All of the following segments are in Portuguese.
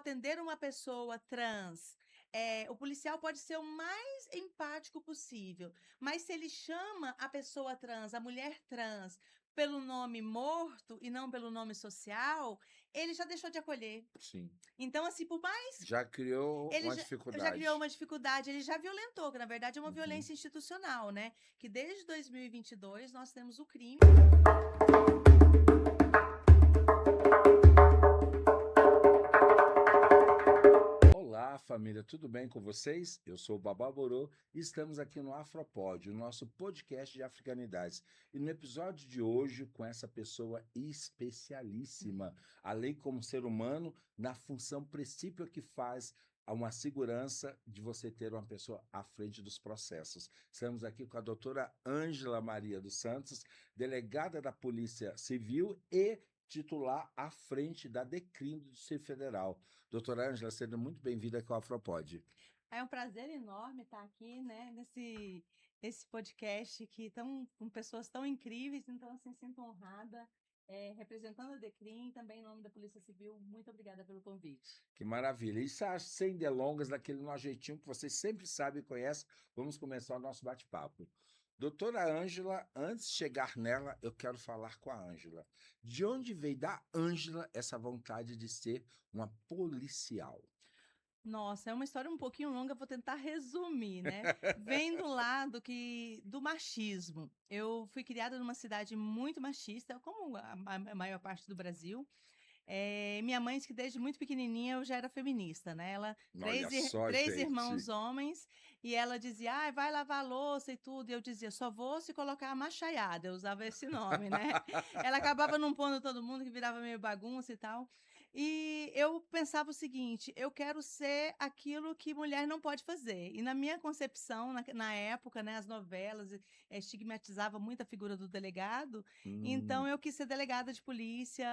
atender uma pessoa trans, o policial pode ser o mais empático possível, mas se ele chama a pessoa trans, a mulher trans, pelo nome morto e não pelo nome social, ele já deixou de acolher. Sim. Então, assim, por mais Já criou ele uma já criou dificuldade. uma dificuldade, ele já violentou, que na verdade é uma Uhum. violência institucional, né? Que desde 2022 nós temos o crime. Olá, família, tudo bem com vocês? Eu sou o Babá Borô e estamos aqui no Afropod, o nosso podcast de africanidades. E no episódio de hoje, com essa pessoa especialíssima, além como ser humano, na função principal que faz a uma segurança de você ter uma pessoa à frente dos processos. Estamos aqui com a doutora Ângela Maria dos Santos, delegada da Polícia Civil e titular à frente da DECRIM do Distrito Federal. Doutora Ângela, seja muito bem-vinda aqui ao Afropod. É um prazer enorme estar aqui, né, nesse podcast que tão, com pessoas tão incríveis, então, assim, sinto honrada, representando a DECRIM e também em nome da Polícia Civil. Muito obrigada pelo convite. Que maravilha. E sem delongas, daquele nosso jeitinho que vocês sempre sabem e conhecem, vamos começar o nosso bate-papo. Doutora Ângela, antes de chegar nela, eu quero falar com a Ângela. De onde veio da Ângela essa vontade de ser uma policial? Nossa, é uma história um pouquinho longa, vou tentar resumir, né? Vem do lado do machismo. Eu fui criada numa cidade muito machista, como a maior parte do Brasil. Minha mãe disse que desde muito pequenininha eu já era feminista, né? Ela, Olha só, três irmãos gente. homens, e ela dizia, vai lavar a louça e tudo. E eu dizia, só vou se colocar a machaiada. Eu usava esse nome, né? Ela acabava não pondo todo mundo, que virava meio bagunça e tal. E eu pensava o seguinte, eu quero ser aquilo que mulher não pode fazer. E na minha concepção, na época, né, as novelas estigmatizavam muito a figura do delegado, então Hum, eu quis ser delegada de polícia,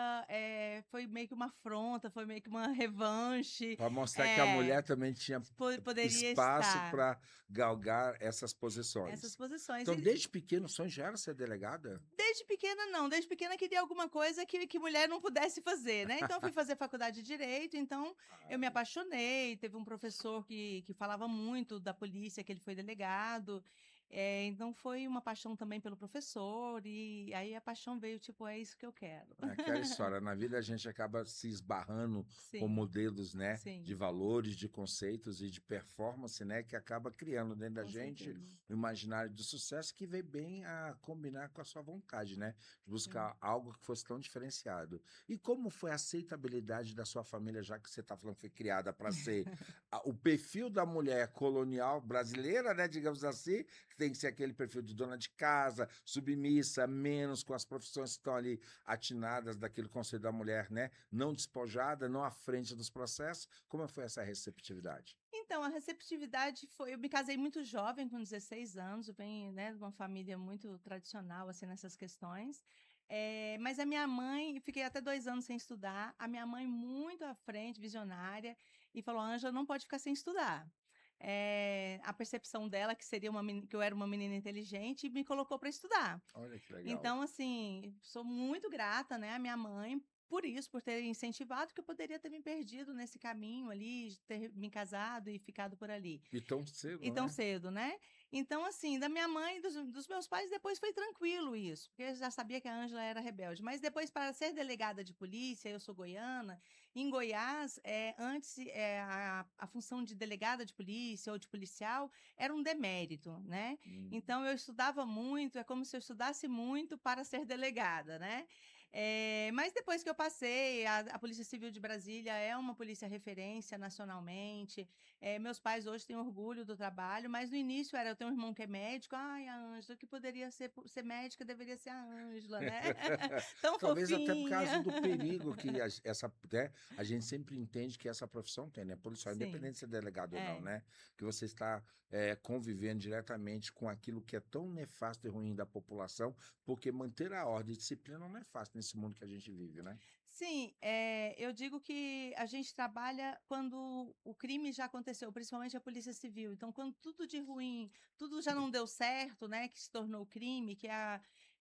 foi meio que uma afronta, foi meio que uma revanche, para mostrar que a é, mulher também tinha poderia espaço estar para galgar essas essas posições. posições. Então, E desde pequeno, o sonho já era ser delegada? desde pequena não, desde pequena queria alguma coisa que mulher não pudesse fazer, né? Então eu fui fazer faculdade de Direito, então eu me Ai, apaixonei, teve um professor que falava muito da polícia, que ele foi delegado, então foi uma paixão também pelo professor, e aí a paixão veio, tipo, é isso que eu quero. é aquela história, na vida a gente acaba se esbarrando com Sim, modelos, né, de sim, valores, de conceitos e de performance, né, que acaba criando dentro da com gente certeza. um imaginário do sucesso que vem bem a combinar com a sua vontade, né, de Sim. buscar algo que fosse tão diferenciado. E como foi a aceitabilidade da sua família, já que você está falando que foi criada para ser o perfil da mulher colonial brasileira, né, digamos assim, que tem que ser aquele perfil de dona de casa, submissa, menos com as profissões que estão ali atinadas daquele conceito da mulher, né? Não despojada, não à frente dos processos. Como foi essa receptividade? Então, a receptividade foi. Eu me casei muito jovem, com 16 anos, eu venho, né, de uma família muito tradicional, assim, nessas questões. Mas a minha mãe, fiquei até 2 anos sem estudar, a minha mãe, muito à frente, visionária, e falou: Ângela, não pode ficar sem estudar. A percepção dela, que seria que eu era uma menina inteligente, me colocou para estudar. Olha que legal. Então, assim, sou muito grata, né, à minha mãe por isso, por ter incentivado, que eu poderia ter me perdido nesse caminho ali, de ter me casado e ficado por ali. E tão E cedo, tão né? cedo, né? Então, assim, da minha mãe e dos meus pais, depois foi tranquilo isso, porque eu já sabia que a Ângela era rebelde. Mas depois, para ser delegada de polícia, eu sou goiana, em Goiás, antes, a função de delegada de polícia ou de policial era um demérito, né? Hum. Então, eu estudava muito, é como se eu estudasse muito para ser delegada, né? Mas depois que eu passei, a Polícia Civil de Brasília é uma polícia referência nacionalmente, meus pais hoje têm orgulho do trabalho, mas no início era, eu tenho um irmão que é médico, ai, a Ângela, que poderia ser médica, deveria ser a Ângela, né? Tão Talvez até por causa fofinha. do perigo que essa, né, a gente sempre entende que essa profissão tem, né? Policial, Sim, independente de ser delegado ou não, é, né? Que você está convivendo diretamente com aquilo que é tão nefasto e ruim da população, porque manter a ordem e disciplina não é fácil nesse mundo que a gente vive, né? sim, eu digo que a gente trabalha quando o crime já aconteceu, principalmente a Polícia Civil. Então, quando tudo de ruim, tudo já não deu certo, né, que se tornou crime,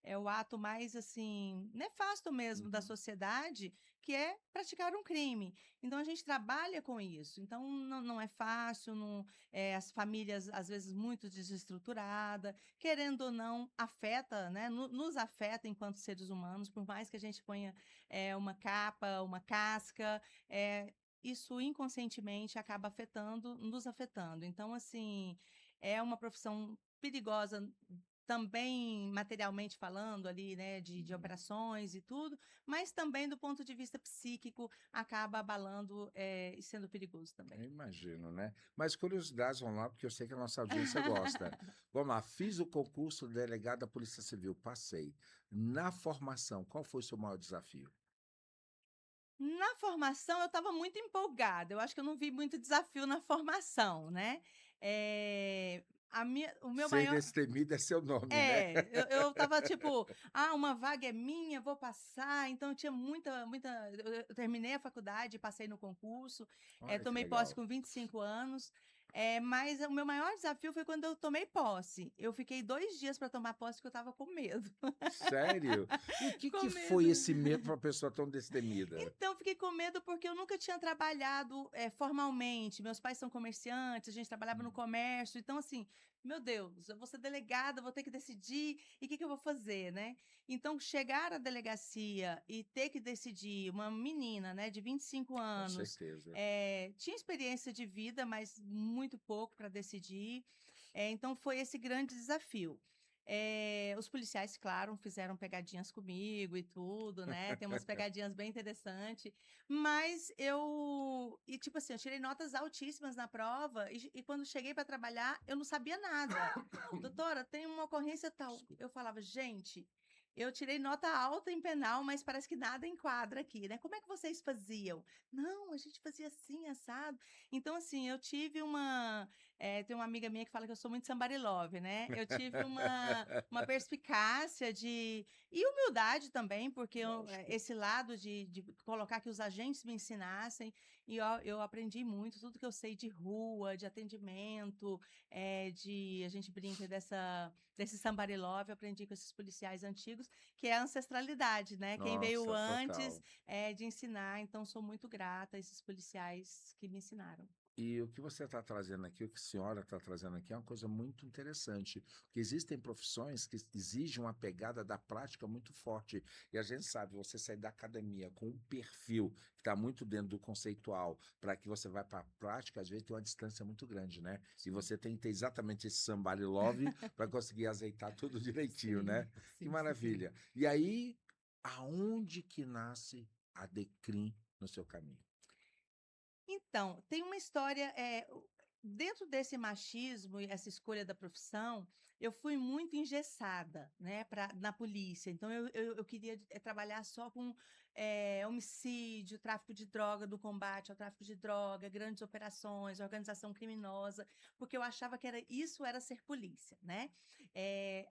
é o ato mais, assim, nefasto mesmo da Uhum. sociedade, que é praticar um crime. Então, a gente trabalha com isso. Então, não é fácil, as famílias, às vezes, muito desestruturadas, querendo ou não, afeta, né? Nos afeta enquanto seres humanos, por mais que a gente ponha uma capa, uma casca, isso inconscientemente acaba nos afetando. Então, assim, é uma profissão perigosa também materialmente falando ali, né, de Uhum. operações e tudo, mas também do ponto de vista psíquico acaba abalando e sendo perigoso também. Eu imagino, né? Mas curiosidades, vamos lá, porque eu sei que a nossa audiência gosta. Vamos lá, fiz o concurso de delegado da Polícia Civil, passei. Na formação, qual foi o seu maior desafio? Na formação eu estava muito empolgada, eu acho que eu não vi muito desafio na formação, né. O meu Ser maior destemida é seu nome, né? eu estava tipo: "Ah, uma vaga é minha, vou passar", então eu tinha muita eu terminei a faculdade, passei no concurso, Olha que tomei posse legal. com 25 anos, mas o meu maior desafio foi quando eu tomei posse. Eu fiquei 2 dias para tomar posse, porque eu estava com medo. Sério? E o que Com que medo. foi esse medo para uma pessoa tão destemida? Então, fiquei com medo porque eu nunca tinha trabalhado, formalmente. Meus pais são comerciantes, a gente trabalhava no Hum, comércio. Então, assim, meu Deus, eu vou ser delegada, vou ter que decidir, e o que que eu vou fazer, né? Então, chegar à delegacia e ter que decidir, uma menina, né, de 25 com anos, certeza. tinha experiência de vida, mas muito pouco para decidir. Então, foi esse grande desafio. Os policiais, claro, fizeram pegadinhas comigo e tudo, né, tem umas pegadinhas bem interessante, mas tipo assim, eu tirei notas altíssimas na prova e quando cheguei para trabalhar, eu não sabia nada. "Doutora, tem uma ocorrência tal". Desculpa. Eu falava: "Gente, eu tirei nota alta em penal, mas parece que nada enquadra aqui, né. Como é que vocês faziam?". "Não, a gente fazia assim, assado". Então, assim, eu tive tem uma amiga minha que fala que eu sou muito somebody love, né. Eu tive uma perspicácia e humildade também, porque Lógico. esse lado de colocar que os agentes me ensinassem, e eu aprendi muito, tudo que eu sei de rua, de atendimento, a gente brinca desse somebody love, eu aprendi com esses policiais antigos, que é a ancestralidade, né, quem veio Nossa, antes, total. de ensinar, então sou muito grata a esses policiais que me ensinaram. E o que você está trazendo aqui, o que a senhora está trazendo aqui, é uma coisa muito interessante, porque existem profissões que exigem uma pegada da prática muito forte. E a gente sabe, você sair da academia com um perfil que está muito dentro do conceitual, para que você vá para a prática, às vezes tem uma distância muito grande, né? E Sim, você tem que ter exatamente esse somebody love para conseguir azeitar tudo direitinho, sim, né? Que sim, sim, sim. maravilha. E aí, aonde que nasce a Decrim no seu caminho? Então, tem uma história, dentro desse machismo e essa escolha da profissão, eu fui muito engessada, né, na polícia. Então eu queria trabalhar só com homicídio, tráfico de droga, do combate ao tráfico de droga, grandes operações, organização criminosa, porque eu achava que isso era ser polícia, né?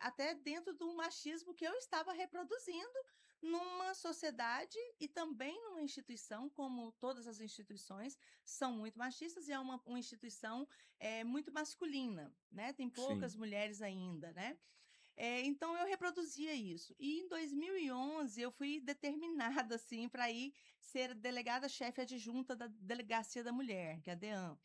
Até dentro do machismo que eu estava reproduzindo numa sociedade e também numa instituição, como todas as instituições são muito machistas e é uma instituição muito masculina, né? Tem Sim. poucas mulheres ainda, né? Então eu reproduzia isso. E em 2011 eu fui determinada assim para ir ser delegada-chefe adjunta da Delegacia da Mulher, que é a DEAM.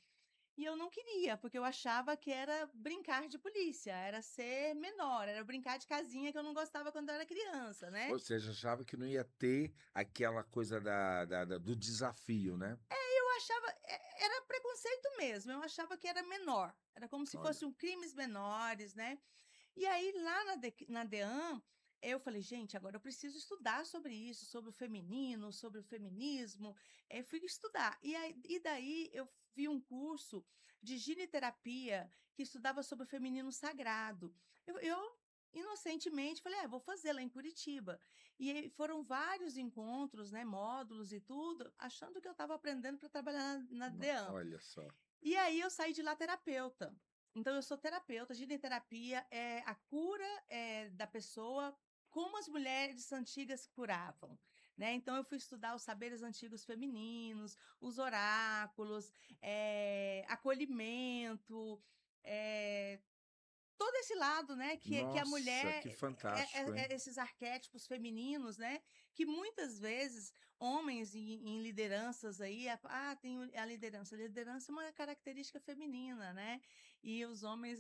E eu não queria, porque eu achava que era brincar de polícia, era ser menor, era brincar de casinha que eu não gostava quando eu era criança, né? Ou seja, achava que não ia ter aquela coisa do desafio, né? Eu achava, era preconceito mesmo, eu achava que era menor, era como se Olha, fossem crimes menores, né. E aí lá na DEAN, eu falei: "Gente, agora eu preciso estudar sobre isso, sobre o feminino, sobre o feminismo", fui estudar. Daí eu vi um curso de giniterapia que estudava sobre o feminino sagrado. Eu inocentemente falei: "Vou fazer lá em Curitiba". E aí foram vários encontros, né, módulos e tudo, achando que eu estava aprendendo para trabalhar na DEAN. olha só. E aí eu saí de lá terapeuta. Então eu sou terapeuta, giniterapia é a cura, da pessoa como as mulheres antigas curavam, né. Então eu fui estudar os saberes antigos femininos, os oráculos, acolhimento, eh todo esse lado, né, que a Nossa, que mulher fantástico, hein? esses arquétipos femininos, né, que muitas vezes homens em lideranças aí, tem a liderança. A liderança é uma característica feminina, né? E os homens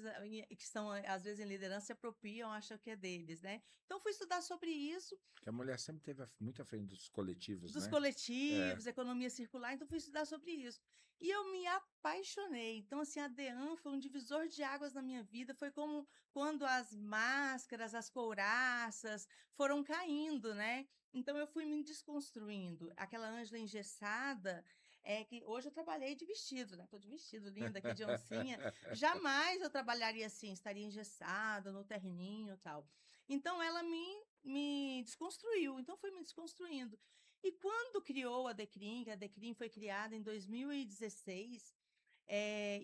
que estão, às vezes, em liderança se apropriam, acham que é deles, né? Então, fui estudar sobre isso, Porque a mulher sempre teve muito à frente dos coletivos, dos né? É. coletivos, economia circular, então fui estudar sobre isso. E eu me apaixonei. Então, assim, a DEAN foi um divisor de águas na minha vida. Foi como quando as máscaras, as couraças foram caindo, né? Então, eu fui me desconstruindo. Aquela Ângela engessada, que hoje eu trabalhei de vestido, né? Tô de vestido, linda, aqui de oncinha. Jamais eu trabalharia assim, estaria engessada, no terninho e tal. Então, ela me desconstruiu. Então, fui me desconstruindo. E quando criou a Decrim, que a Decrim foi criada em 2016,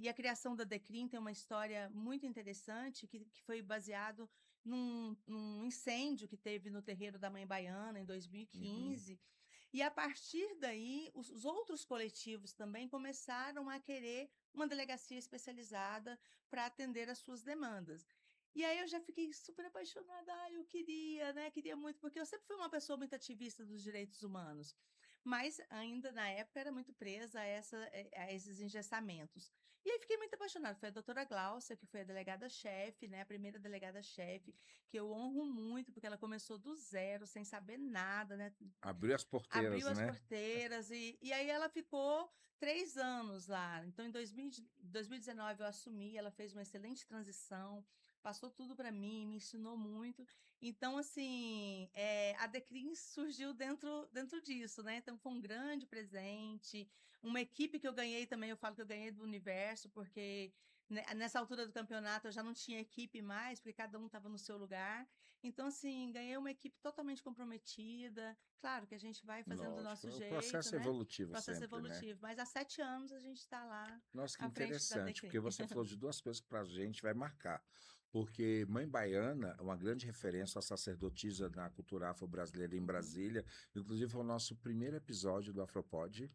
e a criação da Decrim tem uma história muito interessante, que foi baseado num incêndio que teve no terreiro da Mãe Baiana em Uhum. 2015. E a partir daí, os outros coletivos também começaram a querer uma delegacia especializada para atender às suas demandas. E aí eu já fiquei super apaixonada, eu queria, né? Queria muito, porque eu sempre fui uma pessoa muito ativista dos direitos humanos, mas ainda na época era muito presa a esses engessamentos. E aí fiquei muito apaixonada. Foi a doutora Gláucia, que foi a delegada-chefe, né? A primeira delegada-chefe, que eu honro muito, porque ela começou do zero, sem saber nada, né? Abriu as porteiras, Abriu as né? porteiras e aí ela ficou 3 anos lá. Então, em 2019 eu assumi, ela fez uma excelente transição, passou tudo para mim, me ensinou muito. Então, assim, a Decrim surgiu dentro disso, né? Então, foi um grande presente, uma equipe que eu ganhei também, eu falo que eu ganhei do universo, porque nessa altura do campeonato eu já não tinha equipe mais, porque cada um estava no seu lugar. Então, assim, ganhei uma equipe totalmente comprometida. Claro que a gente vai fazendo do Lógico. nosso O jeito, processo é né? evolutivo Processo sempre, né? evolutivo. Mas há 7 anos a gente está lá Nossa, que à frente da interessante, Decrim. porque você falou de duas coisas que para a gente vai marcar. Porque Mãe Baiana é uma grande referência à sacerdotisa na cultura afro-brasileira em Uhum. Brasília. Inclusive, foi o nosso primeiro episódio do Afropod.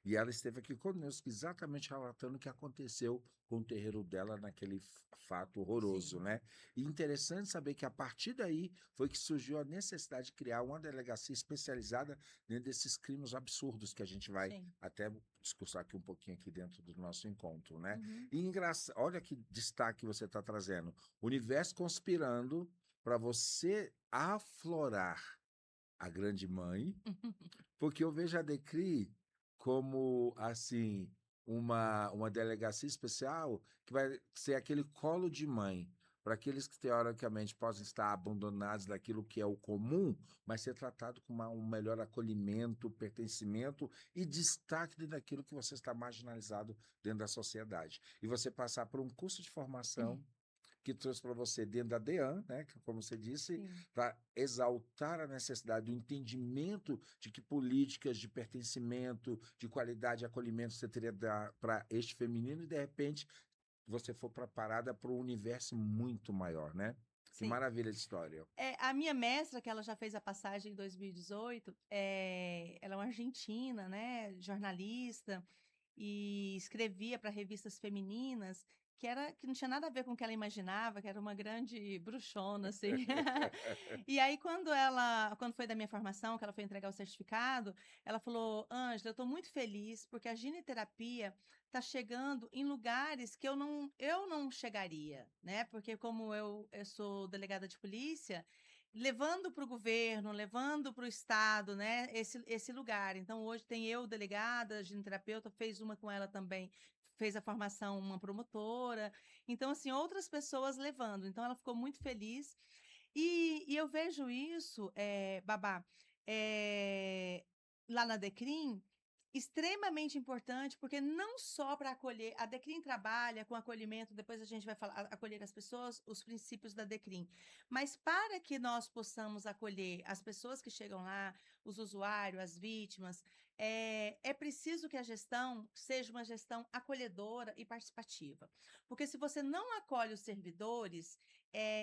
E ela esteve aqui conosco, exatamente relatando o que aconteceu com o terreiro dela naquele fato horroroso, Sim, né? E interessante saber que a partir daí foi que surgiu a necessidade de criar uma delegacia especializada dentro desses crimes absurdos que a gente vai sim. até discursar aqui um pouquinho aqui dentro do nosso encontro, né? Uhum. E olha que destaque você está trazendo. O universo conspirando para você aflorar a grande mãe, porque eu vejo a Decri como, assim, uma delegacia especial que vai ser aquele colo de mãe para aqueles que, teoricamente, possam estar abandonados daquilo que é o comum, mas ser tratado com um melhor acolhimento, pertencimento e destaque dentro daquilo que você está marginalizado dentro da sociedade. E você passar por um curso de formação que trouxe para você dentro da DEAN, né, como você disse, Sim. para exaltar a necessidade do entendimento de que políticas de pertencimento, de qualidade e acolhimento você teria para este feminino e, de repente, você for preparada para um universo muito maior, né? Que Sim. maravilha de história. A minha mestra, que ela já fez a passagem em 2018, ela é uma argentina, né? Jornalista, e escrevia para revistas femininas, que não tinha nada a ver com o que ela imaginava, que era uma grande bruxona, assim. E aí, quando foi da minha formação, que ela foi entregar o certificado, ela falou: Ângela, eu estou muito feliz porque a gineterapia está chegando em lugares que eu não chegaria, né? Porque como eu sou delegada de polícia, levando para o governo, levando para o estado, né? Esse lugar. Então, hoje tem eu, delegada, gineterapeuta, fez uma com ela também. Fez a formação uma promotora. Então, assim, outras pessoas levando. Então, ela ficou muito feliz. E eu vejo isso, Babá, eh, lá na Decrim, extremamente importante, porque não só para acolher, a Decrim trabalha com acolhimento, depois a gente vai falar, acolher as pessoas, os princípios da Decrim, mas para que nós possamos acolher as pessoas que chegam lá, os usuários, as vítimas, é preciso que a gestão seja uma gestão acolhedora e participativa. Porque se você não acolhe os servidores,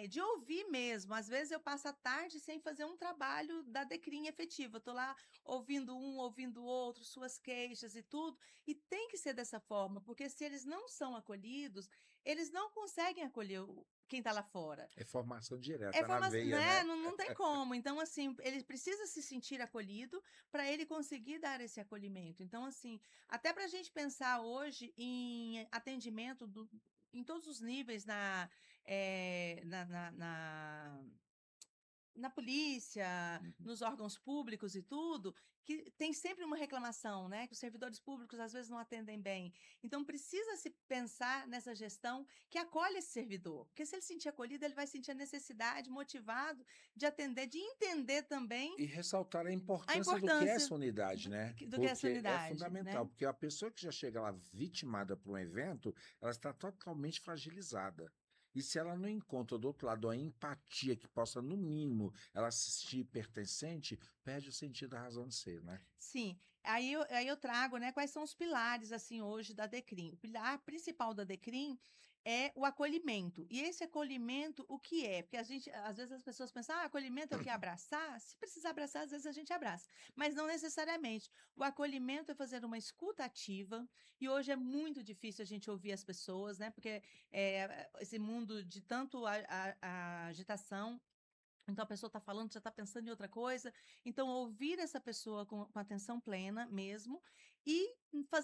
de ouvir mesmo. Às vezes eu passo a tarde sem fazer um trabalho da Decrim efetivo. Eu estou lá ouvindo um, ouvindo o outro, suas queixas e tudo. E tem que ser dessa forma, porque se eles não são acolhidos, eles não conseguem acolher quem está lá fora. É formação É direta na formação, veia, né? né? Não tem como. Então, assim, ele precisa se sentir acolhido para ele conseguir dar esse acolhimento. Então, assim, até para a gente pensar hoje em atendimento em todos os níveis eh, na, na, na- na polícia, Uhum. nos órgãos públicos e tudo, que tem sempre uma reclamação, né? Que os servidores públicos às vezes não atendem bem. Então precisa se pensar nessa gestão que acolhe esse servidor, porque se ele se sentir acolhido, ele vai sentir a necessidade, motivado de atender, de entender também E ressaltar a a importância do que é importância essa unidade, né? do que é essa Porque é unidade, fundamental, né? porque a pessoa que já chega lá vitimada por um evento, ela está totalmente fragilizada. E se ela não encontra do outro lado a empatia que possa, no mínimo, ela se sentir pertencente, perde o sentido da razão de ser, né? Sim, aí eu trago, né, quais são os pilares, assim, hoje da Decrim. O pilar principal da Decrim é o acolhimento. E esse acolhimento, o que é? Porque às vezes as pessoas pensam, acolhimento é o que? Abraçar? Se precisar abraçar, às vezes a gente abraça. Mas não necessariamente. O acolhimento é fazer uma escuta ativa, e hoje é muito difícil a gente ouvir as pessoas, né? Porque esse mundo de tanto a agitação, então a pessoa está falando, já está pensando em outra coisa. Então, ouvir essa pessoa com atenção plena mesmo e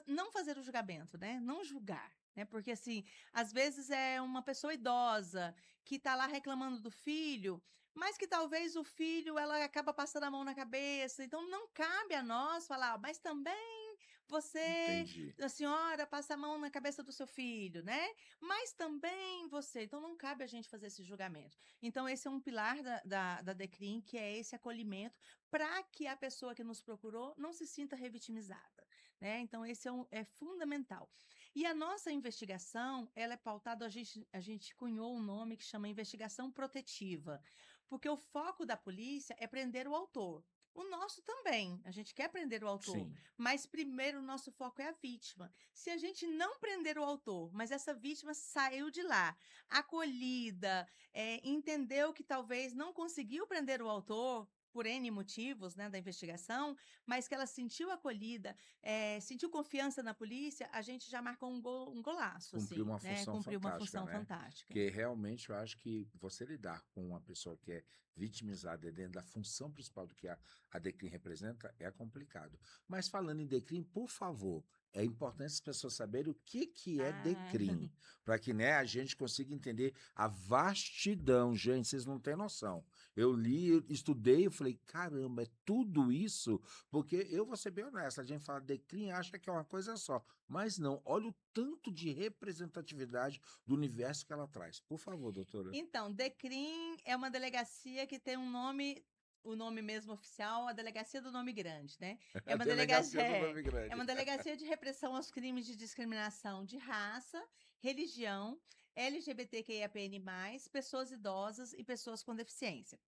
não fazer o julgamento, né? Não julgar. Né? Porque, assim, às vezes é uma pessoa idosa que está lá reclamando do filho, mas que talvez o filho ela acaba passando a mão na cabeça. Então, não cabe a nós falar, mas também você, Entendi. a senhora, passa a mão na cabeça do seu filho, né? Mas também você. Então, não cabe a gente fazer esse julgamento. Então, esse é um pilar da Decrim, que é esse acolhimento, para que a pessoa que nos procurou não se sinta revitimizada. Né? Então, esse é fundamental. E a nossa investigação, ela é pautada, a gente cunhou um nome que chama investigação protetiva, porque o foco da polícia é prender o autor. O nosso também, a gente quer prender o autor, Sim. mas primeiro o nosso foco é a vítima. Se a gente não prender o autor, mas essa vítima saiu de lá, acolhida, entendeu que talvez não conseguiu prender o autor por N motivos, né, da investigação, mas que ela sentiu acolhida, sentiu confiança na polícia, a gente já marcou um golaço, Cumpriu assim, uma né? função Cumpriu uma fantástica, função né? fantástica. Porque realmente eu acho que você lidar com uma pessoa que é vitimizada dentro da função principal do que a Decrim representa é complicado. Mas falando em Decrim, por favor, é importante as pessoas saberem o que é Ah, Decrim, para que, né, a gente consiga entender a vastidão. Gente, vocês não têm noção. Eu li, eu estudei, eu falei, caramba, é tudo isso? Porque eu vou ser bem honesto, a gente fala Decrim, acha que é uma coisa só. Mas não, olha o tanto de representatividade do universo que ela traz. Por favor, doutora. então, Decrim é uma delegacia que tem um nome, o nome mesmo oficial, a Delegacia do Nome Grande, né? A É uma delegacia, delegacia do Nome é Grande. uma delegacia de repressão aos crimes de discriminação de raça, religião, LGBTQIAPN+, pessoas idosas e pessoas com deficiência.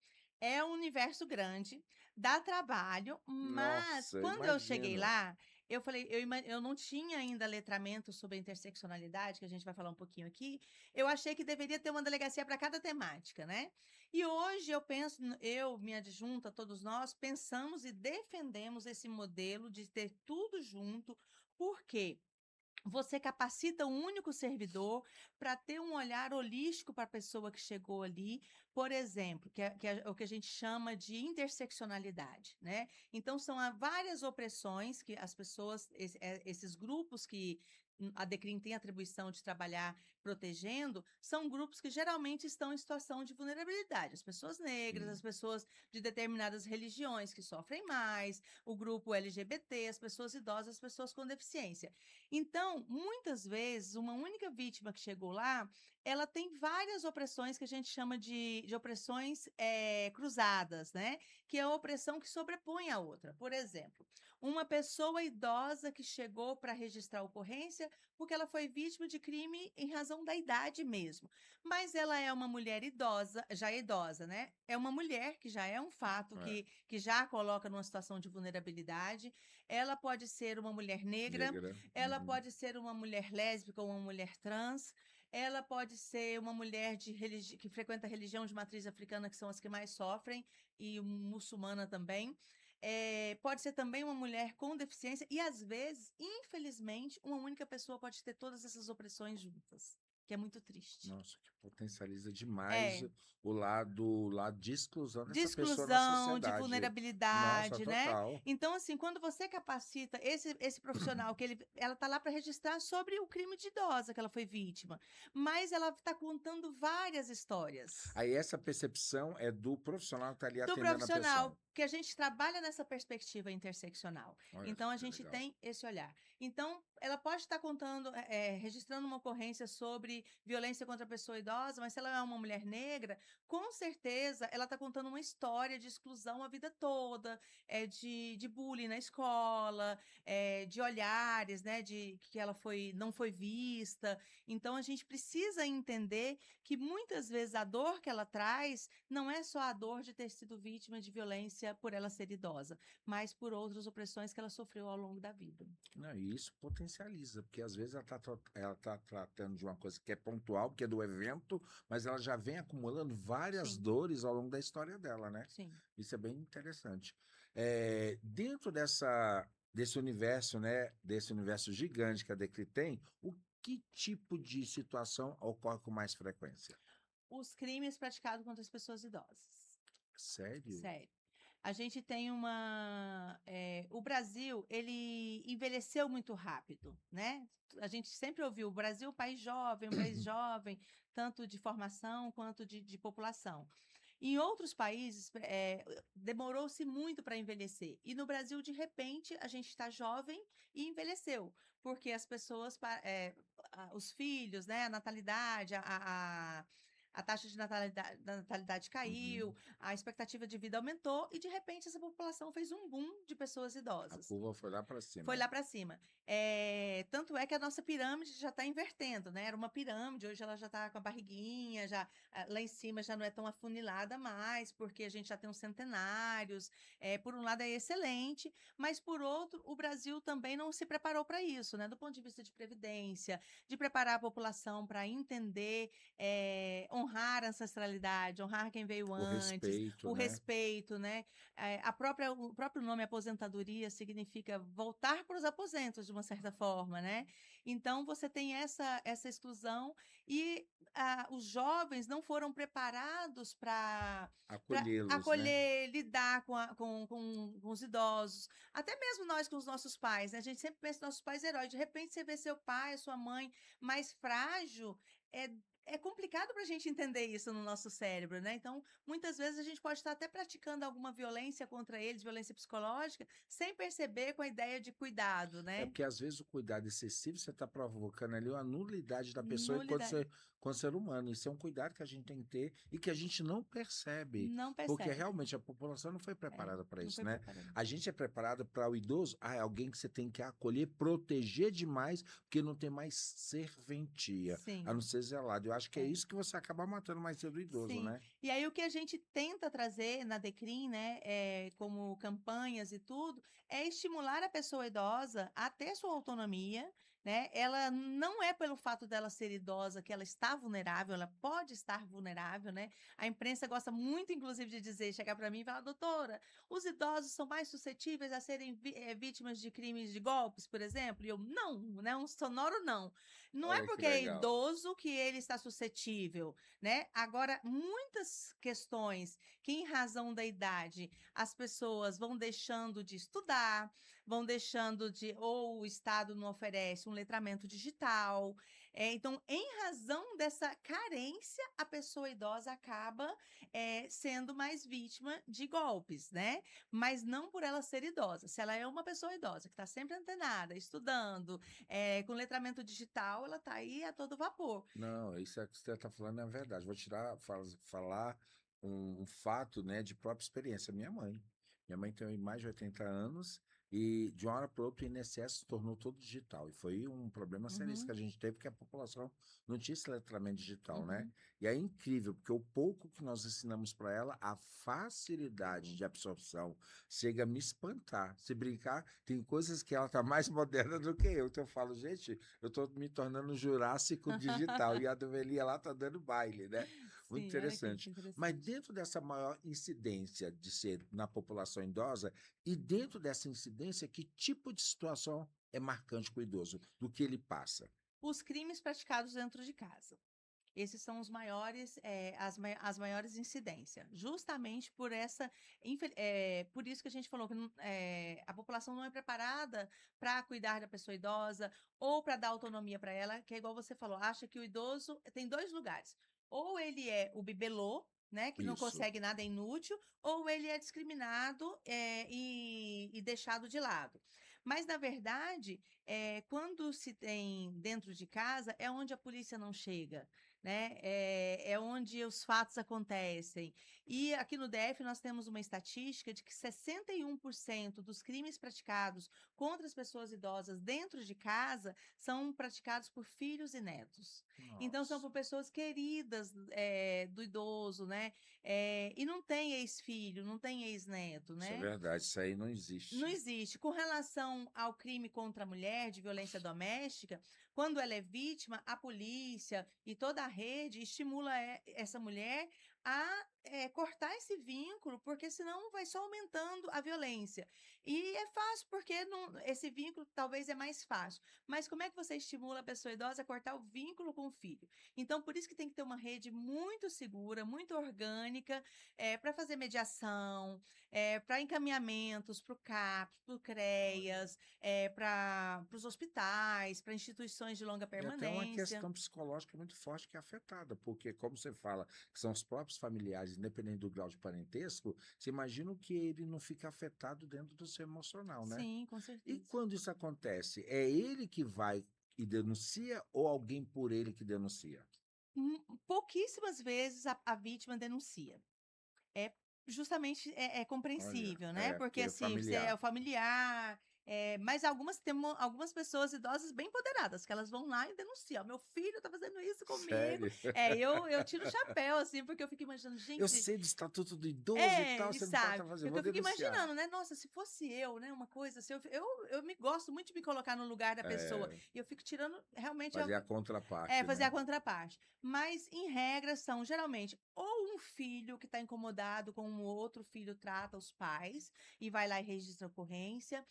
É um universo grande, dá trabalho, mas Nossa, quando eu cheguei imagino. lá, eu falei, eu não tinha ainda letramento sobre a interseccionalidade, que a gente vai falar um pouquinho aqui. Eu achei que deveria ter uma delegacia para cada temática, né? E hoje eu penso, eu, minha adjunta, todos nós, pensamos e defendemos esse modelo de ter tudo junto, porque você capacita um único servidor para ter um olhar holístico para a pessoa que chegou ali, por exemplo, que é o que a gente chama de interseccionalidade, né? Então, são várias opressões que as pessoas, esses grupos que a Decrim tem atribuição de trabalhar protegendo, são grupos que geralmente estão em situação de vulnerabilidade. As pessoas negras, Sim. as pessoas de determinadas religiões que sofrem mais, o grupo LGBT, as pessoas idosas, as pessoas com deficiência. Então, muitas vezes, uma única vítima que chegou lá, ela tem várias opressões que a gente chama de opressões cruzadas, né? Que é a opressão que sobrepõe a outra. Por exemplo, uma pessoa idosa que chegou para registrar a ocorrência porque ela foi vítima de crime em razão da idade mesmo. Mas ela é uma mulher idosa, já é idosa, né? É uma mulher que já é um fato É, que já a coloca numa situação de vulnerabilidade. Ela pode ser uma mulher negra, negra. ela Uhum. pode ser uma mulher lésbica ou uma mulher trans, ela pode ser uma mulher que frequenta a religião de matriz africana, que são as que mais sofrem, e muçulmana também. Pode ser também uma mulher com deficiência, e às vezes, infelizmente, uma única pessoa pode ter todas essas opressões juntas. que é muito triste. Nossa, que potencializa demais É, o lado de exclusão de dessa pessoa na exclusão, de sociedade. Nossa, vulnerabilidade, né. total. Então, assim, quando você capacita esse profissional que ela tá lá para registrar sobre o crime de idosa que ela foi vítima, mas ela está contando várias histórias. Aí essa percepção é do profissional que está ali Do atendendo a pessoa. profissional, que a gente trabalha nessa perspectiva interseccional. Olha Então, a que gente legal. tem esse olhar. Então, ela pode estar contando, registrando uma ocorrência sobre violência contra a pessoa idosa, mas se ela é uma mulher negra, com certeza ela está contando uma história de exclusão a vida toda, de bullying na escola, de olhares, né, de que ela não foi vista. Então, a gente precisa entender que muitas vezes a dor que ela traz não é só a dor de ter sido vítima de violência por ela ser idosa, mas por outras opressões que ela sofreu ao longo da vida. Não, e isso potencializa, porque às vezes ela tá tratando de uma coisa que é pontual, que é do evento, mas ela já vem acumulando várias Sim, dores ao longo da história dela, né? sim. Isso é bem interessante. Dentro desse universo, né? Desse universo gigante que a Decri tem, o que tipo de situação ocorre com mais frequência? Os crimes praticados contra as pessoas idosas. Sério? Sério. A gente tem o Brasil, ele envelheceu muito rápido, né? A gente sempre ouviu o Brasil, um país jovem, tanto de formação quanto de população. Em outros países, demorou-se muito para envelhecer. E no Brasil, de repente, a gente está jovem e envelheceu, porque as pessoas, os filhos, né, a natalidade, a taxa de natalidade caiu, Uhum. a expectativa de vida aumentou e, de repente, essa população fez um boom de pessoas A idosas. curva foi lá para Foi cima. lá para cima. Tanto é que a nossa pirâmide já está invertendo, né? Era uma pirâmide, hoje ela já está com a barriguinha, lá em cima já não é tão afunilada mais, porque a gente já tem uns centenários. Por um lado é excelente, mas por outro, o Brasil também não se preparou para isso, né? Do ponto de vista de previdência, de preparar a população para entender, honrar a ancestralidade, honrar quem veio O antes, respeito, o né? respeito, né? O próprio nome aposentadoria significa voltar para os aposentos, de uma certa forma, né? Então, você tem essa exclusão e os jovens não foram preparados para Acolhê-los, né? acolher, lidar com os idosos. Até mesmo nós com os nossos pais, né? A gente sempre pensa nos nossos pais heróis. De repente, você vê seu pai, sua mãe mais frágil, é, é complicado para a gente entender isso no nosso cérebro, né? Então, muitas vezes a gente pode estar até praticando alguma violência contra eles, violência psicológica, sem perceber, com a ideia de cuidado, É né? porque às vezes o cuidado excessivo você está provocando ali uma nulidade da pessoa Nulidade. enquanto ser humano. Isso é um cuidado que a gente tem que ter e que a gente não percebe, Não porque percebe. realmente a população não foi preparada para Não isso, foi né? preparado. A gente é preparado para o idoso, é alguém que você tem que acolher, proteger demais, porque não tem mais serventia, a não Sim. ser zelado. Eu acho que é É. isso que você acaba matando mais cedo o idoso, Sim. né? E aí o que a gente tenta trazer na Decrim, né, como campanhas e tudo, é estimular a pessoa idosa a ter sua autonomia, né? Ela não é pelo fato dela ser idosa que ela está vulnerável, ela pode estar vulnerável, né? A imprensa gosta muito, inclusive, de dizer, chegar para mim e falar, doutora, os idosos são mais suscetíveis a serem vítimas de crimes de golpes, por exemplo? E eu, não, né? Um sonoro não. Não é Olha que porque é legal. idoso que ele está suscetível, né? Agora, muitas questões que, em razão da idade, as pessoas vão deixando de estudar, vão deixando ou o Estado não oferece um letramento digital. Então, em razão dessa carência, a pessoa idosa acaba sendo mais vítima de golpes, né? Mas não por ela ser idosa. Se ela é uma pessoa idosa que está sempre antenada, estudando, com letramento digital, ela está aí a todo vapor. Não, isso é que você está falando é verdade. Vou falar um fato, né, de própria experiência. Minha mãe tem mais de 80 anos e de uma hora para outra o INSS se tornou todo digital. E foi um problema seríssimo que Uhum, a gente teve, porque a população não tinha esse letramento digital, né? uhum. E é incrível, porque o pouco que nós ensinamos para ela, a facilidade Sim. de absorção chega a me espantar. Se brincar, tem coisas que ela está mais moderna do que eu. Então eu falo, gente, eu estou me tornando jurássico digital e a Dovelia lá está dando baile, né? Muito Sim, olha que interessante. Mas interessante. dentro dessa maior incidência de ser na população idosa, e dentro dessa incidência, que tipo de situação é marcante com o idoso, do que ele passa? os crimes praticados dentro de casa. Esses são os maiores, as maiores incidências. Justamente por por isso que a gente falou que a população não é preparada para cuidar da pessoa idosa ou para dar autonomia para ela, que é igual você falou, acha que o idoso tem dois lugares. Ou ele é o bibelô, né, que não Isso. consegue nada, é inútil, ou ele é discriminado e deixado de lado. Mas, na verdade, quando se tem dentro de casa, é onde a polícia não chega, né? É onde os fatos acontecem. E aqui no DF nós temos uma estatística de que 61% dos crimes praticados contra as pessoas idosas dentro de casa são praticados por filhos e netos. Então, são Nossa. por pessoas queridas do idoso, né? E não tem ex-filho, não tem ex-neto, Isso é né? verdade, isso aí não Não existe. existe. Com relação ao crime contra a mulher, de violência doméstica, quando ela é vítima, a polícia e toda a rede estimula essa mulher a cortar esse vínculo, porque senão vai só aumentando a violência. E é fácil, porque esse vínculo talvez é mais fácil. Mas como é que você estimula a pessoa idosa a cortar o vínculo com o filho? Então, por isso que tem que ter uma rede muito segura, muito orgânica, para fazer mediação, para encaminhamentos para o CAPS, para o Olha. CREAS, para os hospitais, para instituições de longa E até uma permanência. questão psicológica muito forte que é afetada, porque, como você fala, que são os próprios familiares, independente do grau de parentesco, você imagina o que ele não fica afetado dentro do seu emocional, né? Sim, com E certeza. quando isso acontece, é ele que vai e denuncia ou alguém por ele que denuncia? Pouquíssimas vezes a vítima denuncia. É justamente Olha, compreensível, né, porque, porque é assim, você é familiar. o familiar, mas algumas pessoas idosas bem empoderadas, que elas vão lá e denunciam: "Meu filho tá fazendo isso comigo". Sério? Eu tiro o chapéu, assim, porque eu fico imaginando: Eu "Gente". sei do estatuto do idoso e tal, E você não pode estar sabe, fazendo, porque vou eu fico denunciar. imaginando, né, nossa, se fosse eu, né, uma coisa assim, eu me gosto muito de me colocar no lugar da pessoa, É, e eu fico tirando realmente fazer a contraparte, fazer a né? contraparte. Mas, em regra, são geralmente ou um filho que está incomodado com um outro filho trata os pais e vai lá e registra a ocorrência,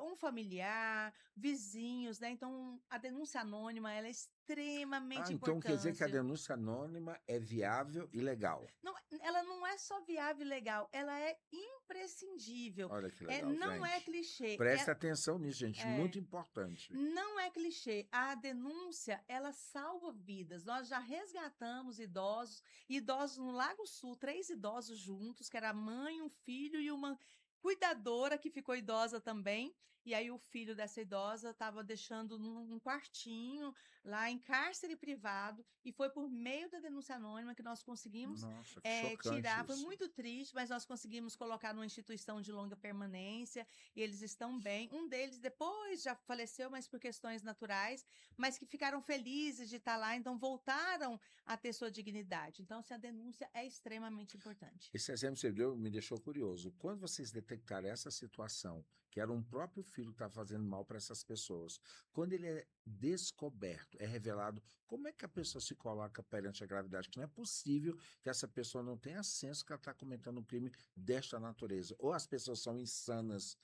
um familiar, vizinhos, né? Então, a denúncia anônima, ela é Ah, extremamente então quer dizer que a importante. denúncia anônima é viável e legal. Não, ela não é só viável e legal, ela é imprescindível. Olha que legal, Não é gente. clichê, Presta atenção nisso, gente, é, muito importante. não é clichê. A denúncia, ela salva vidas. Nós já resgatamos idosos no Lago Sul, 3 idosos juntos, que era a mãe, um filho e uma cuidadora que ficou idosa também. E aí o filho dessa idosa estava deixando num quartinho, lá em cárcere privado, e foi por meio da denúncia anônima que nós conseguimos Nossa, que chocante tirar. Foi isso. muito triste, mas nós conseguimos colocar numa instituição de longa permanência e eles estão bem. Um deles depois já faleceu, mas por questões naturais, mas que ficaram felizes de estar lá, então voltaram a ter sua dignidade. Então, assim, a denúncia é extremamente importante. Esse exemplo que você deu me deixou curioso. Quando vocês detectaram essa situação, que era um próprio filho que estava fazendo mal para essas pessoas, quando ele é descoberto, é revelado, como é que a pessoa se coloca perante a gravidade? Que não é possível que essa pessoa não tenha senso que ela está cometendo um crime desta natureza. Ou as pessoas são insanas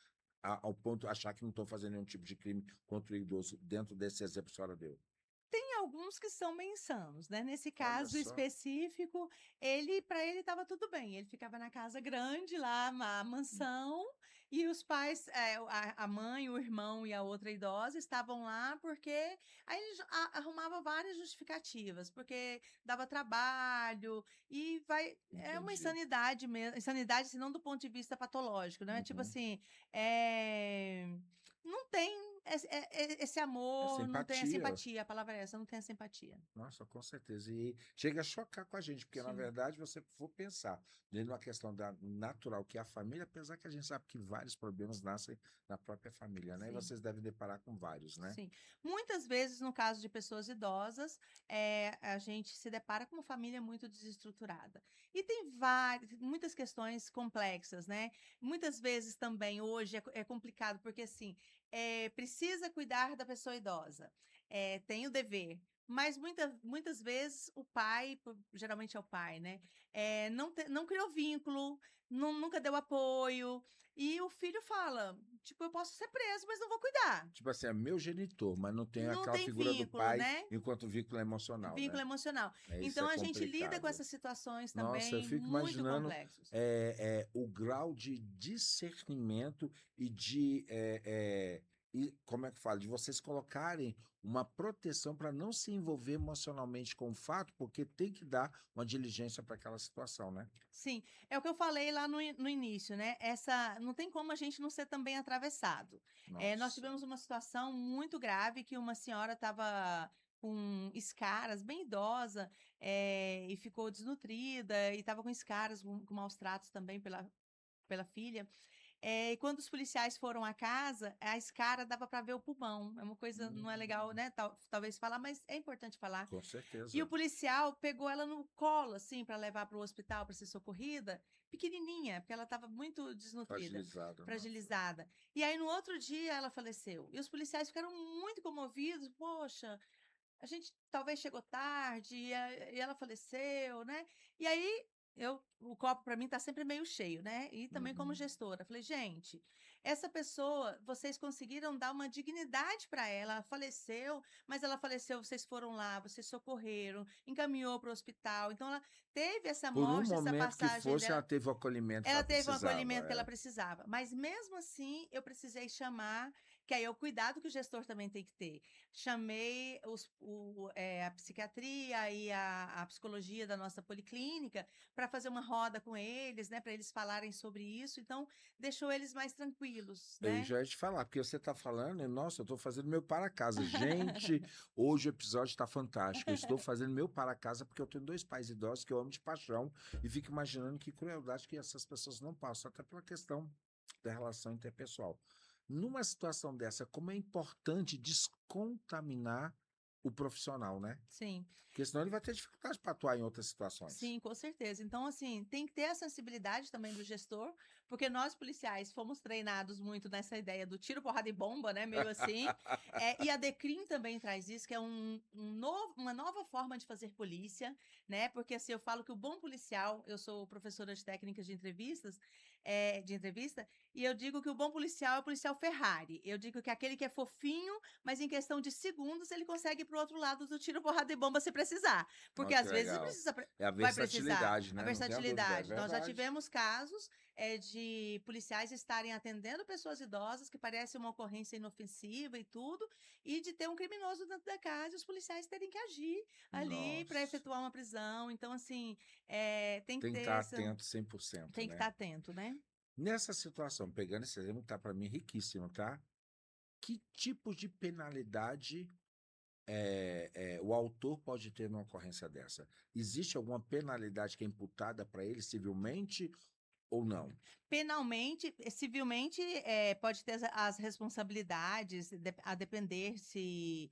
ao ponto de achar que não estão fazendo nenhum tipo de crime contra o idoso dentro desse exemplo que a senhora deu. Tem alguns que são bem insanos, né? Nesse Olha caso só. específico, para ele estava tudo bem. Ele ficava na casa grande lá, uma mansão, e os pais, a mãe, o irmão e a outra idosa estavam lá porque aí ele arrumava várias justificativas, porque dava trabalho e é uma Entendi. insanidade mesmo, insanidade, se não do ponto de vista patológico, né? Tipo Uhum. assim, não tem esse Essa amor, não tem a empatia. simpatia, a palavra é essa, não tem a simpatia. Nossa, com certeza. E chega a chocar com a gente, porque na Sim, verdade você for pensar dentro de uma questão da natural que é a família, apesar que a gente sabe que vários problemas nascem na própria família, né? E sim, vocês devem deparar com vários, né? sim. Muitas vezes, no caso de pessoas idosas, a gente se depara com uma família muito desestruturada. E tem muitas questões complexas, né? Muitas vezes também, hoje, é complicado, porque assim, precisa cuidar da pessoa idosa. tem o dever. Mas muitas vezes o pai, geralmente é o pai, né? Não criou vínculo, nunca deu apoio. E o filho fala, tipo, eu posso ser preso, mas não vou cuidar. Tipo assim, é meu genitor, mas não tem Não aquela tem figura do vínculo, pai né? enquanto vínculo emocional, Vínculo né? emocional. Isso Então é a gente lida com complicado. essas situações Nossa, eu também fico muito imaginando complexos. o grau de discernimento e como é que fala? De vocês colocarem uma proteção para não se envolver emocionalmente com o fato, porque tem que dar uma diligência para aquela situação, né? Sim, é o que eu falei lá no início, né? Não tem como a gente não ser também atravessado. Nós Nossa. tivemos uma situação muito grave que uma senhora estava com escaras, bem idosa, e ficou desnutrida, e estava com escaras, com maus tratos também pela filha. E quando os policiais foram à casa, a escara dava para ver o pulmão. É uma coisa, não é legal, Hum, né? Talvez falar, mas é importante falar. com E o certeza. policial pegou ela no colo, assim, para levar para o hospital para ser socorrida, pequenininha, porque ela estava muito desnutrida, Fragilizado, nossa. fragilizada. E aí, no outro dia, ela faleceu. E os policiais ficaram muito comovidos. Poxa, a gente talvez chegou tarde e ela faleceu, né? E aí o copo para mim tá sempre meio cheio, né? E também como Uhum. gestora, falei, gente, essa pessoa, vocês conseguiram dar uma dignidade para ela, ela faleceu, mas ela faleceu, vocês foram lá, vocês socorreram, encaminhou para o hospital, então ela teve essa Por um morte, essa momento que passagem fosse, ela dela, teve o acolhimento que ela ela teve um precisava. acolhimento que ela precisava, mas mesmo assim eu precisei chamar, que aí é o cuidado que o gestor também tem que ter. Chamei a psiquiatria e a psicologia da nossa policlínica para fazer uma roda com eles, né, para eles falarem sobre isso. Então, deixou eles mais tranquilos, Eu né? já ia te falar, porque você está falando, nossa, eu estou fazendo meu para casa. Gente, hoje o episódio está fantástico. Eu estou fazendo meu para casa porque eu tenho dois pais idosos que eu amo de paixão e fico imaginando que crueldade que essas pessoas não passam, até pela questão da relação interpessoal. Numa situação dessa, como é importante descontaminar o profissional, né? Sim. Porque senão ele vai ter dificuldade para atuar em outras situações. Sim, com certeza. Então, assim, tem que ter a sensibilidade também do gestor, porque nós policiais fomos treinados muito nessa ideia do tiro, porrada e bomba, né? Meio assim. E a Decrim também traz isso, que é uma nova forma de fazer polícia, né? Porque assim, eu falo que o bom policial, eu sou professora de técnicas de entrevista, e eu digo que o bom policial é o policial Ferrari. Eu digo que é aquele que é fofinho, mas em questão de segundos ele consegue ir pro outro lado do tiro, porrada e bomba se precisar. Porque Olha que às vezes legal. precisa. É a Vai precisar. versatilidade, A né? Não tenha dúvida, é versatilidade. Nós já verdade. tivemos casos de policiais estarem atendendo pessoas idosas que parece uma ocorrência inofensiva e tudo, e de ter um criminoso dentro da casa e os policiais terem que agir ali para Nossa. efetuar uma prisão. Então, assim, tem que Tem que ter estar essa. atento 100%, Tem que né? estar atento, né? Nessa situação, pegando esse exemplo, tá para mim riquíssimo, tá? Que tipo de penalidade o autor pode ter numa ocorrência dessa? Existe alguma penalidade que é imputada para ele civilmente ou não? Penalmente, civilmente, pode ter as responsabilidades, a depender se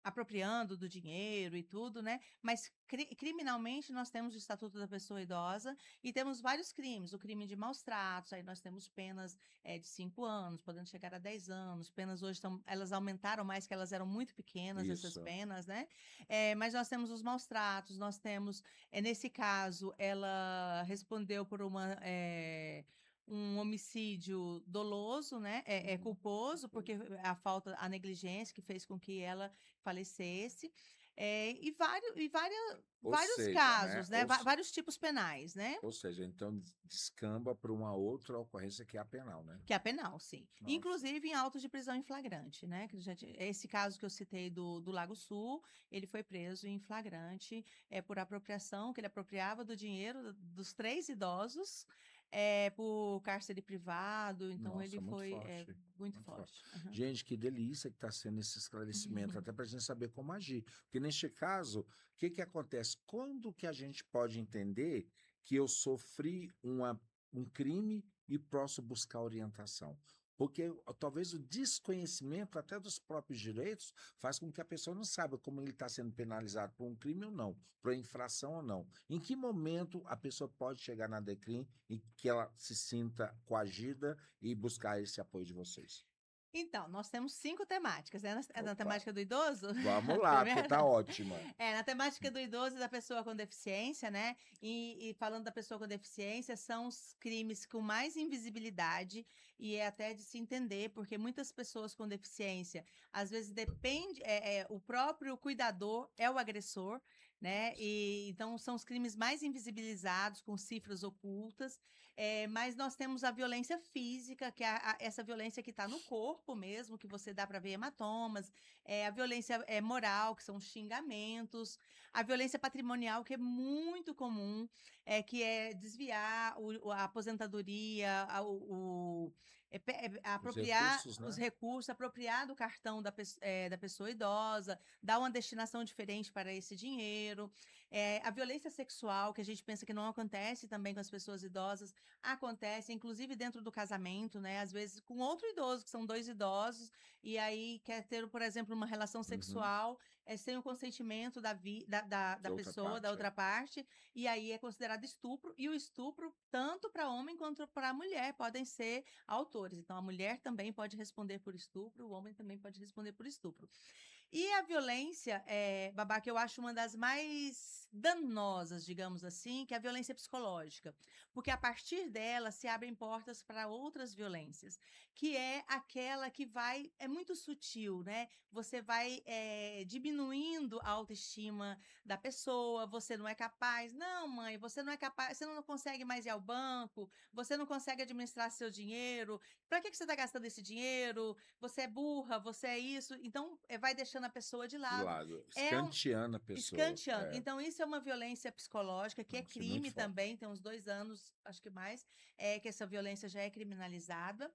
apropriando do dinheiro e tudo, né? Mas criminalmente nós temos o Estatuto da Pessoa Idosa e temos vários crimes. O crime de maus tratos, aí nós temos penas de 5 anos, podendo chegar a 10 anos. Penas hoje elas aumentaram mais, que elas eram muito pequenas, essas Isso. penas, né? Mas nós temos os maus tratos, nós temos, nesse caso, ela respondeu por um homicídio doloso, né? Culposo, porque a negligência que fez com que ela falecesse, Ou vários seja, né? casos, né? Vários tipos penais, né? Ou seja, então descamba para uma outra ocorrência que é a penal, né? Que é penal, sim. Nossa. Inclusive em autos de prisão em flagrante, né? Esse caso que eu citei do Lago Sul, ele foi preso em flagrante por apropriação, que ele apropriava do dinheiro dos 3 idosos por cárcere privado, então ele Nossa, muito foi forte. muito Muito forte. forte. Aham. Gente, que delícia que está sendo esse esclarecimento, até para a gente saber como agir. Porque neste caso, o que que acontece? Quando que a gente pode entender que eu sofri um crime e posso buscar orientação? Porque talvez o desconhecimento até dos próprios direitos faz com que a pessoa não saiba como ele está sendo penalizado por um crime ou não, por infração ou não. Em que momento a pessoa pode chegar na DECRIM e que ela se sinta coagida e buscar esse apoio de vocês? Então, nós temos 5 temáticas, né, na Opa, temática do idoso, vamos lá, porque primeiro tá ótima. na temática do idoso e da pessoa com deficiência, né, e falando da pessoa com deficiência, são os crimes com mais invisibilidade, e é até de se entender, porque muitas pessoas com deficiência, às vezes depende o próprio cuidador é o agressor, né, e então são os crimes mais invisibilizados, com cifras ocultas, mas nós temos a violência física, que é essa violência que está no corpo mesmo, que você dá para ver hematomas, a violência moral, que são os xingamentos, a violência patrimonial, que é muito comum, que é desviar a aposentadoria, Os apropriar recursos, os né? recursos, apropriar do cartão da pessoa idosa, dar uma destinação diferente para esse dinheiro. A violência sexual, que a gente pensa que não acontece também com as pessoas idosas, acontece, inclusive dentro do casamento, né? Às vezes com outro idoso, que são dois idosos, e aí quer ter, por exemplo, uma relação Uhum. sexual sem o consentimento da Da outra pessoa, da parte, é. outra parte, e aí é considerado estupro, e o estupro, tanto para homem quanto para mulher, podem ser autores. Então, a mulher também pode responder por estupro, o homem também pode responder por estupro. E a violência, Babá, que eu acho uma das mais danosas, digamos assim, que é a violência psicológica. Porque a partir dela se abrem portas para outras violências, que é aquela que vai, é muito sutil, né? Você vai diminuindo a autoestima da pessoa, você não é capaz. Não, mãe, você não é capaz, você não consegue mais ir ao banco, você não consegue administrar seu dinheiro. Para que você está gastando esse dinheiro? Você é burra, você é isso. Então, vai deixando a pessoa de De lado. lado, É um escanteando a pessoa. escanteando. É, Então, isso é uma violência psicológica, que é nossa, é muito crime forte. também, tem uns 2 anos, acho que mais, que essa violência já é criminalizada.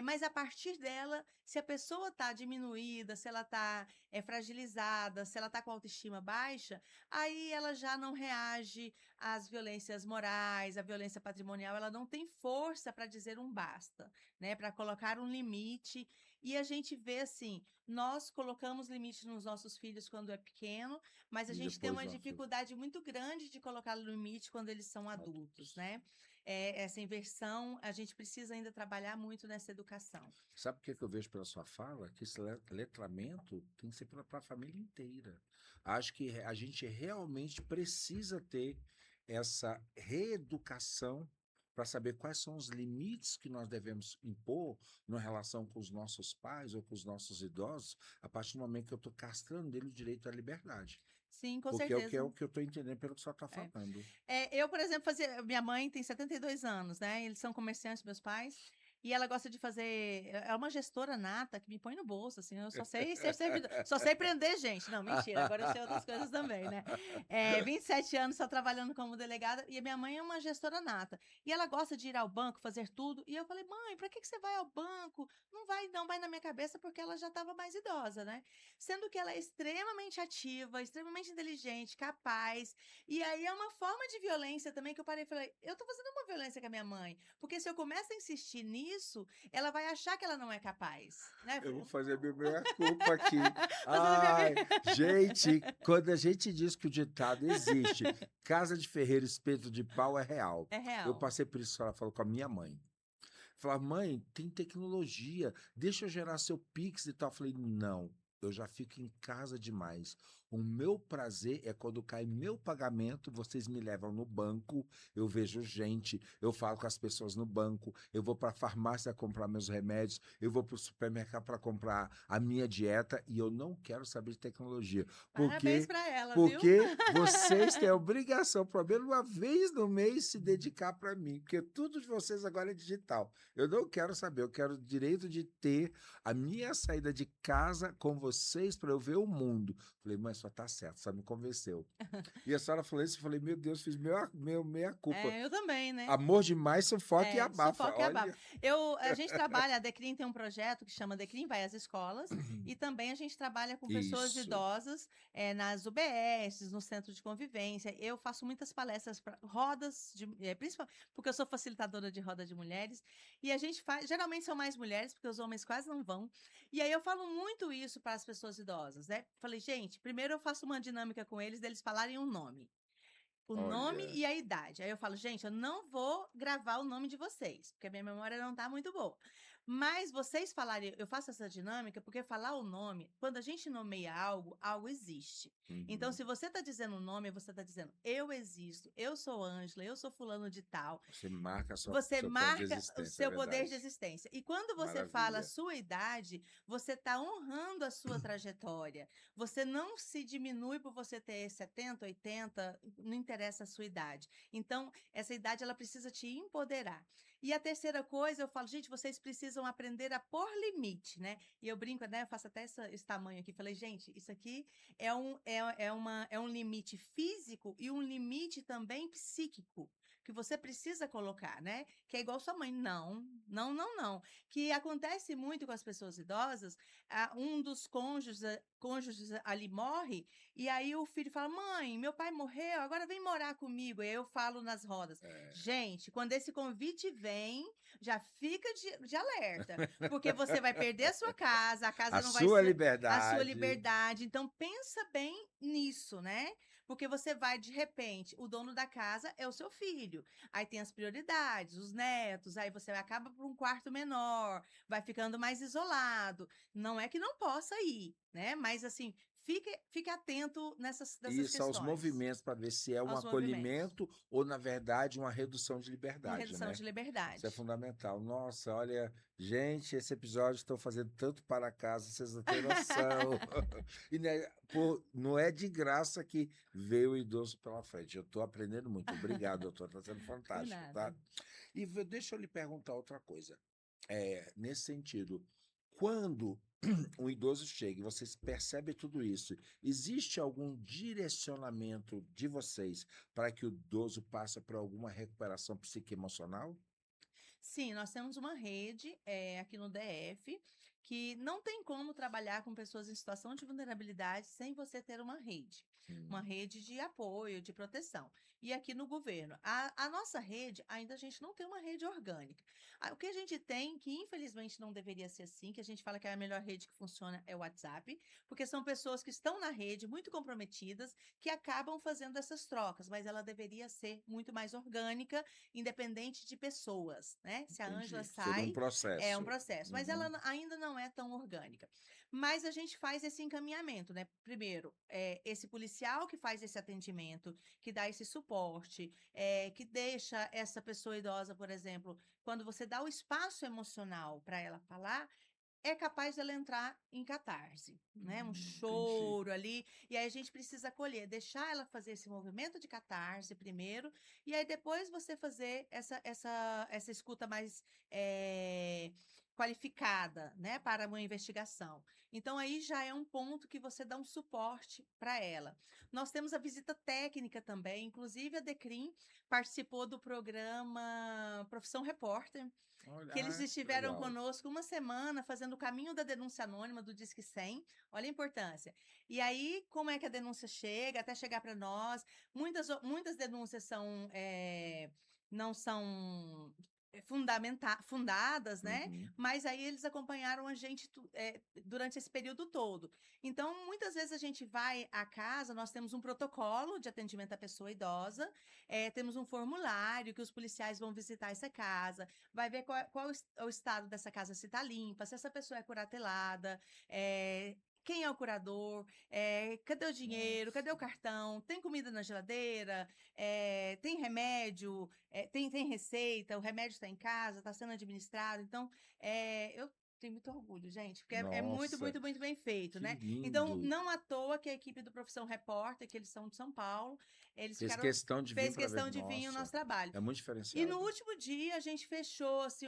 Mas a partir dela, se a pessoa está diminuída, se ela está fragilizada, se ela está com autoestima baixa, aí ela já não reage às violências morais, à violência patrimonial, ela não tem força para dizer um basta, né? Para colocar um limite. E a gente vê assim, nós colocamos limites nos nossos filhos quando é pequeno, mas a E gente tem depois uma do adulto. dificuldade muito grande de colocar limite quando eles são adultos, né? Essa inversão, a gente precisa ainda trabalhar muito nessa educação. Sabe o que que eu vejo pela sua fala? Que esse letramento tem que ser para a família inteira. Acho que a gente realmente precisa ter essa reeducação para saber quais são os limites que nós devemos impor na relação com os nossos pais ou com os nossos idosos, a partir do momento que eu estou castrando dele o direito à liberdade. Sim, com Porque é certeza. o que eu estou entendendo pelo que você está É. falando. Eu, por exemplo, fazia. Minha mãe tem 72 anos, né? Eles são comerciantes, meus pais. E ela gosta de fazer. É uma gestora nata que me põe no bolso, assim. Eu só sei ser servidor. Só sei prender gente. Não, mentira. Agora eu sei outras coisas também, né? 27 anos só trabalhando como delegada. E a minha mãe é uma gestora nata. E ela gosta de ir ao banco, fazer tudo. E eu falei, mãe, pra que você vai ao banco? Não vai, não vai na minha cabeça, porque ela já estava mais idosa, né? Sendo que ela é extremamente ativa, extremamente inteligente, capaz. E aí é uma forma de violência também que eu parei e falei, eu tô fazendo uma violência com a minha mãe, porque se eu começo a insistir nisso, ela vai achar que ela não é capaz, né? Eu Eu falei, vou eu não fazer vou. minha meia-culpa aqui. Fazendo minha... Ai, gente, quando a gente diz que o ditado existe, casa de ferreiro, espeto de pau é real. É Eu real. passei por isso, ela falou com a minha mãe. Falar, mãe, tem tecnologia, deixa eu gerar seu Pix e tal. Eu falei, não, eu já fico em casa demais. O meu prazer é quando cai meu pagamento, vocês me levam no banco, eu vejo gente, eu falo com as pessoas no banco, eu vou para a farmácia comprar meus remédios, eu vou para o supermercado para comprar a minha dieta e eu não quero saber de tecnologia. Parabéns Porque pra ela, viu? porque vocês têm a obrigação, pelo menos uma vez no mês, se dedicar para mim, porque tudo de vocês agora é digital. Eu não quero saber, eu quero o direito de ter a minha saída de casa com vocês para eu ver o mundo. Falei, mãe, só tá certo, só me convenceu. E a senhora falou isso, eu falei, meu Deus, fiz meu meia-culpa. Eu também, né? Amor demais, sufoca e abafa. Sufoca e abafa. Olha. A gente trabalha, a Decrim tem um projeto que chama Decrim Vai às Escolas, e também a gente trabalha com pessoas Isso. idosas nas UBSs, no centro de convivência. Eu faço muitas palestras, rodas, principalmente porque eu sou facilitadora de roda de mulheres, e a gente faz, geralmente são mais mulheres, porque os homens quase não vão. E aí eu falo muito isso para as pessoas idosas, né? Falei, gente, primeiro eu faço uma dinâmica com eles, deles falarem um nome. O nome Olha. e a idade. Aí eu falo, gente, eu não vou gravar o nome de vocês, porque a minha memória não tá muito boa. Mas vocês falarem, eu faço essa dinâmica porque falar o nome, quando a gente nomeia algo, algo existe. Então, Uhum. se você está dizendo o nome, você está dizendo, eu existo, eu sou Ângela, eu sou fulano de tal. Você marca Você seu ponto de marca o existência, é seu poder de verdade. existência. E quando você fala a Maravilha. sua idade, você está honrando a sua trajetória. Você não se diminui por você ter 70, 80, não interessa a sua idade. Então, essa idade ela precisa te empoderar. E a terceira coisa, eu falo, gente, vocês precisam aprender a pôr limite, né? E eu brinco, né? Eu faço até esse tamanho aqui. Falei, gente, isso aqui é um limite físico e um limite também psíquico que você precisa colocar, né? Que é igual sua mãe. Não, não, não, não. Que acontece muito com as pessoas idosas, um dos cônjuges ali morre, e aí o filho fala: mãe, meu pai morreu, agora vem morar comigo. E aí eu falo nas rodas: É. gente, quando esse convite vem, já fica de alerta, porque você vai perder a casa A não vai sua ser a sua liberdade. liberdade. Então, pensa bem nisso, né? Porque você vai, de repente, o dono da casa é o seu filho. Aí tem as prioridades, os netos, aí você acaba por um quarto menor, vai ficando mais isolado. Não é que não possa ir, né? Mas assim, fique atento nessas Isso, aos questões, movimentos para ver se é um aos movimentos. acolhimento ou, na verdade, uma redução de Uma liberdade, redução né? de Isso é liberdade. fundamental. Nossa, olha, gente, esse episódio estão fazendo tanto para casa, vocês não têm noção. E né, não é de graça que veio o idoso pela frente. Eu estou aprendendo muito. Obrigado, doutor. Está sendo Por fantástico, nada. tá? E deixa eu lhe perguntar outra coisa. Nesse sentido, quando um idoso chega e vocês percebem tudo isso, existe algum direcionamento de vocês para que o idoso passe por alguma recuperação psicoemocional? Sim, nós temos uma rede aqui no DF que não tem como trabalhar com pessoas em situação de vulnerabilidade sem você ter uma Hum, rede de apoio, de proteção. E aqui no governo, a nossa rede, ainda a gente não tem uma rede orgânica. O que a gente tem, que infelizmente não deveria ser assim, que a gente fala que é a melhor rede que funciona é o WhatsApp, porque são pessoas que estão na rede muito comprometidas que acabam fazendo essas trocas, mas ela deveria ser muito mais orgânica independente de pessoas, né? Se a Ângela entendi. Todo um sai, é um processo. processo, mas ela Uhum. ainda não é tão orgânica. Mas a gente faz esse encaminhamento, né? Primeiro, esse policial que faz esse atendimento, que dá esse suporte, que deixa essa pessoa idosa, por exemplo, quando você dá o espaço emocional para ela falar, é capaz dela entrar em catarse, né, um Entendi. choro ali, e aí a gente precisa acolher, deixar ela fazer esse movimento de catarse primeiro, e aí depois você fazer essa escuta mais, qualificada, né, para uma investigação. Então aí já é um ponto que você dá um suporte para ela. Nós temos a visita técnica também, inclusive a Decrim participou do programa Profissão Repórter, Olha, que eles que estiveram legal. conosco uma semana fazendo o caminho da denúncia anônima do Disque 100. Olha a importância. E aí, como é que a denúncia chega, até chegar para nós? Muitas denúncias não são fundadas, né? Uhum. Mas aí eles acompanharam a gente durante esse período todo. Então, muitas vezes a gente vai à casa, nós temos um protocolo de atendimento à pessoa idosa, temos um formulário que os policiais vão visitar essa casa, vai ver qual o estado dessa casa, se está limpa, se essa pessoa é curatelada, quem é o curador, cadê o dinheiro, cadê o Nossa. cartão, tem comida na geladeira, tem remédio, tem receita, o remédio está em casa, está sendo administrado. Então, eu tenho muito orgulho, gente, porque é muito, Nossa, muito, muito bem feito, que né? Então, lindo. não à toa que a equipe do Profissão Repórter, que eles são de São Paulo, eles Fez ficaram, questão de vir fez para ver. questão de vir o Nossa, nosso trabalho. é muito E no diferenciado. último dia a gente fechou assim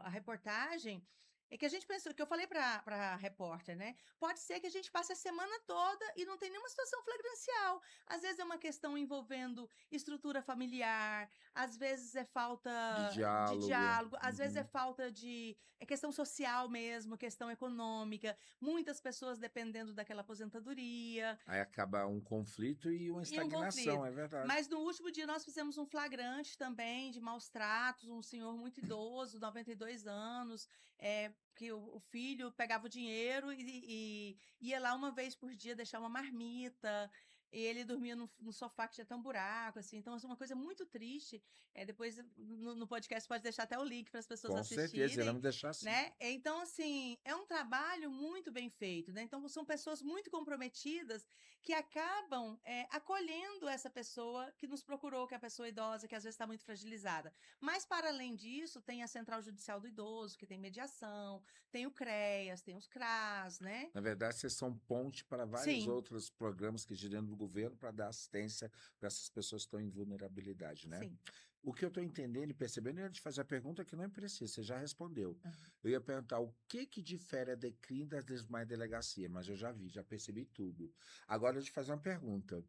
a reportagem. É que a gente pensou, que eu falei para a repórter, né? Pode ser que a gente passe a semana toda e não tem nenhuma situação flagrancial. Às vezes é uma questão envolvendo estrutura familiar, às vezes é falta De de diálogo. diálogo, às vezes é Uhum. falta de questão social mesmo, questão econômica. Muitas pessoas dependendo daquela aposentadoria. Aí acaba um conflito e uma E um estagnação, conflito. é verdade. Mas no último dia nós fizemos um flagrante também de maus tratos, um senhor muito idoso, 92 anos, que o filho pegava o dinheiro e ia lá uma vez por dia deixar uma marmita. e ele dormia no sofá que tinha até um buraco, assim. Então, é uma coisa muito triste. Depois, no podcast, pode deixar até o link para as pessoas Com certeza, assistirem, iremos deixar assim. né? Então, assim, é um trabalho muito bem feito, né? Então, são pessoas muito comprometidas que acabam acolhendo essa pessoa que nos procurou, que é a pessoa idosa, que às vezes está muito fragilizada. Mas, para além disso, tem a Central Judicial do Idoso, que tem mediação, tem o CREAS, tem os CRAS, né? Na verdade, vocês são ponte para vários Sim, outros programas que giram do governo para dar assistência para essas pessoas que estão em vulnerabilidade, né? sim. O que eu estou entendendo e percebendo é de fazer a pergunta que não é precisa, você já respondeu. Aham. Eu ia perguntar o que difere a DECRIM das demais delegacias, mas eu já vi, já percebi tudo. Agora, eu te fazer uma pergunta.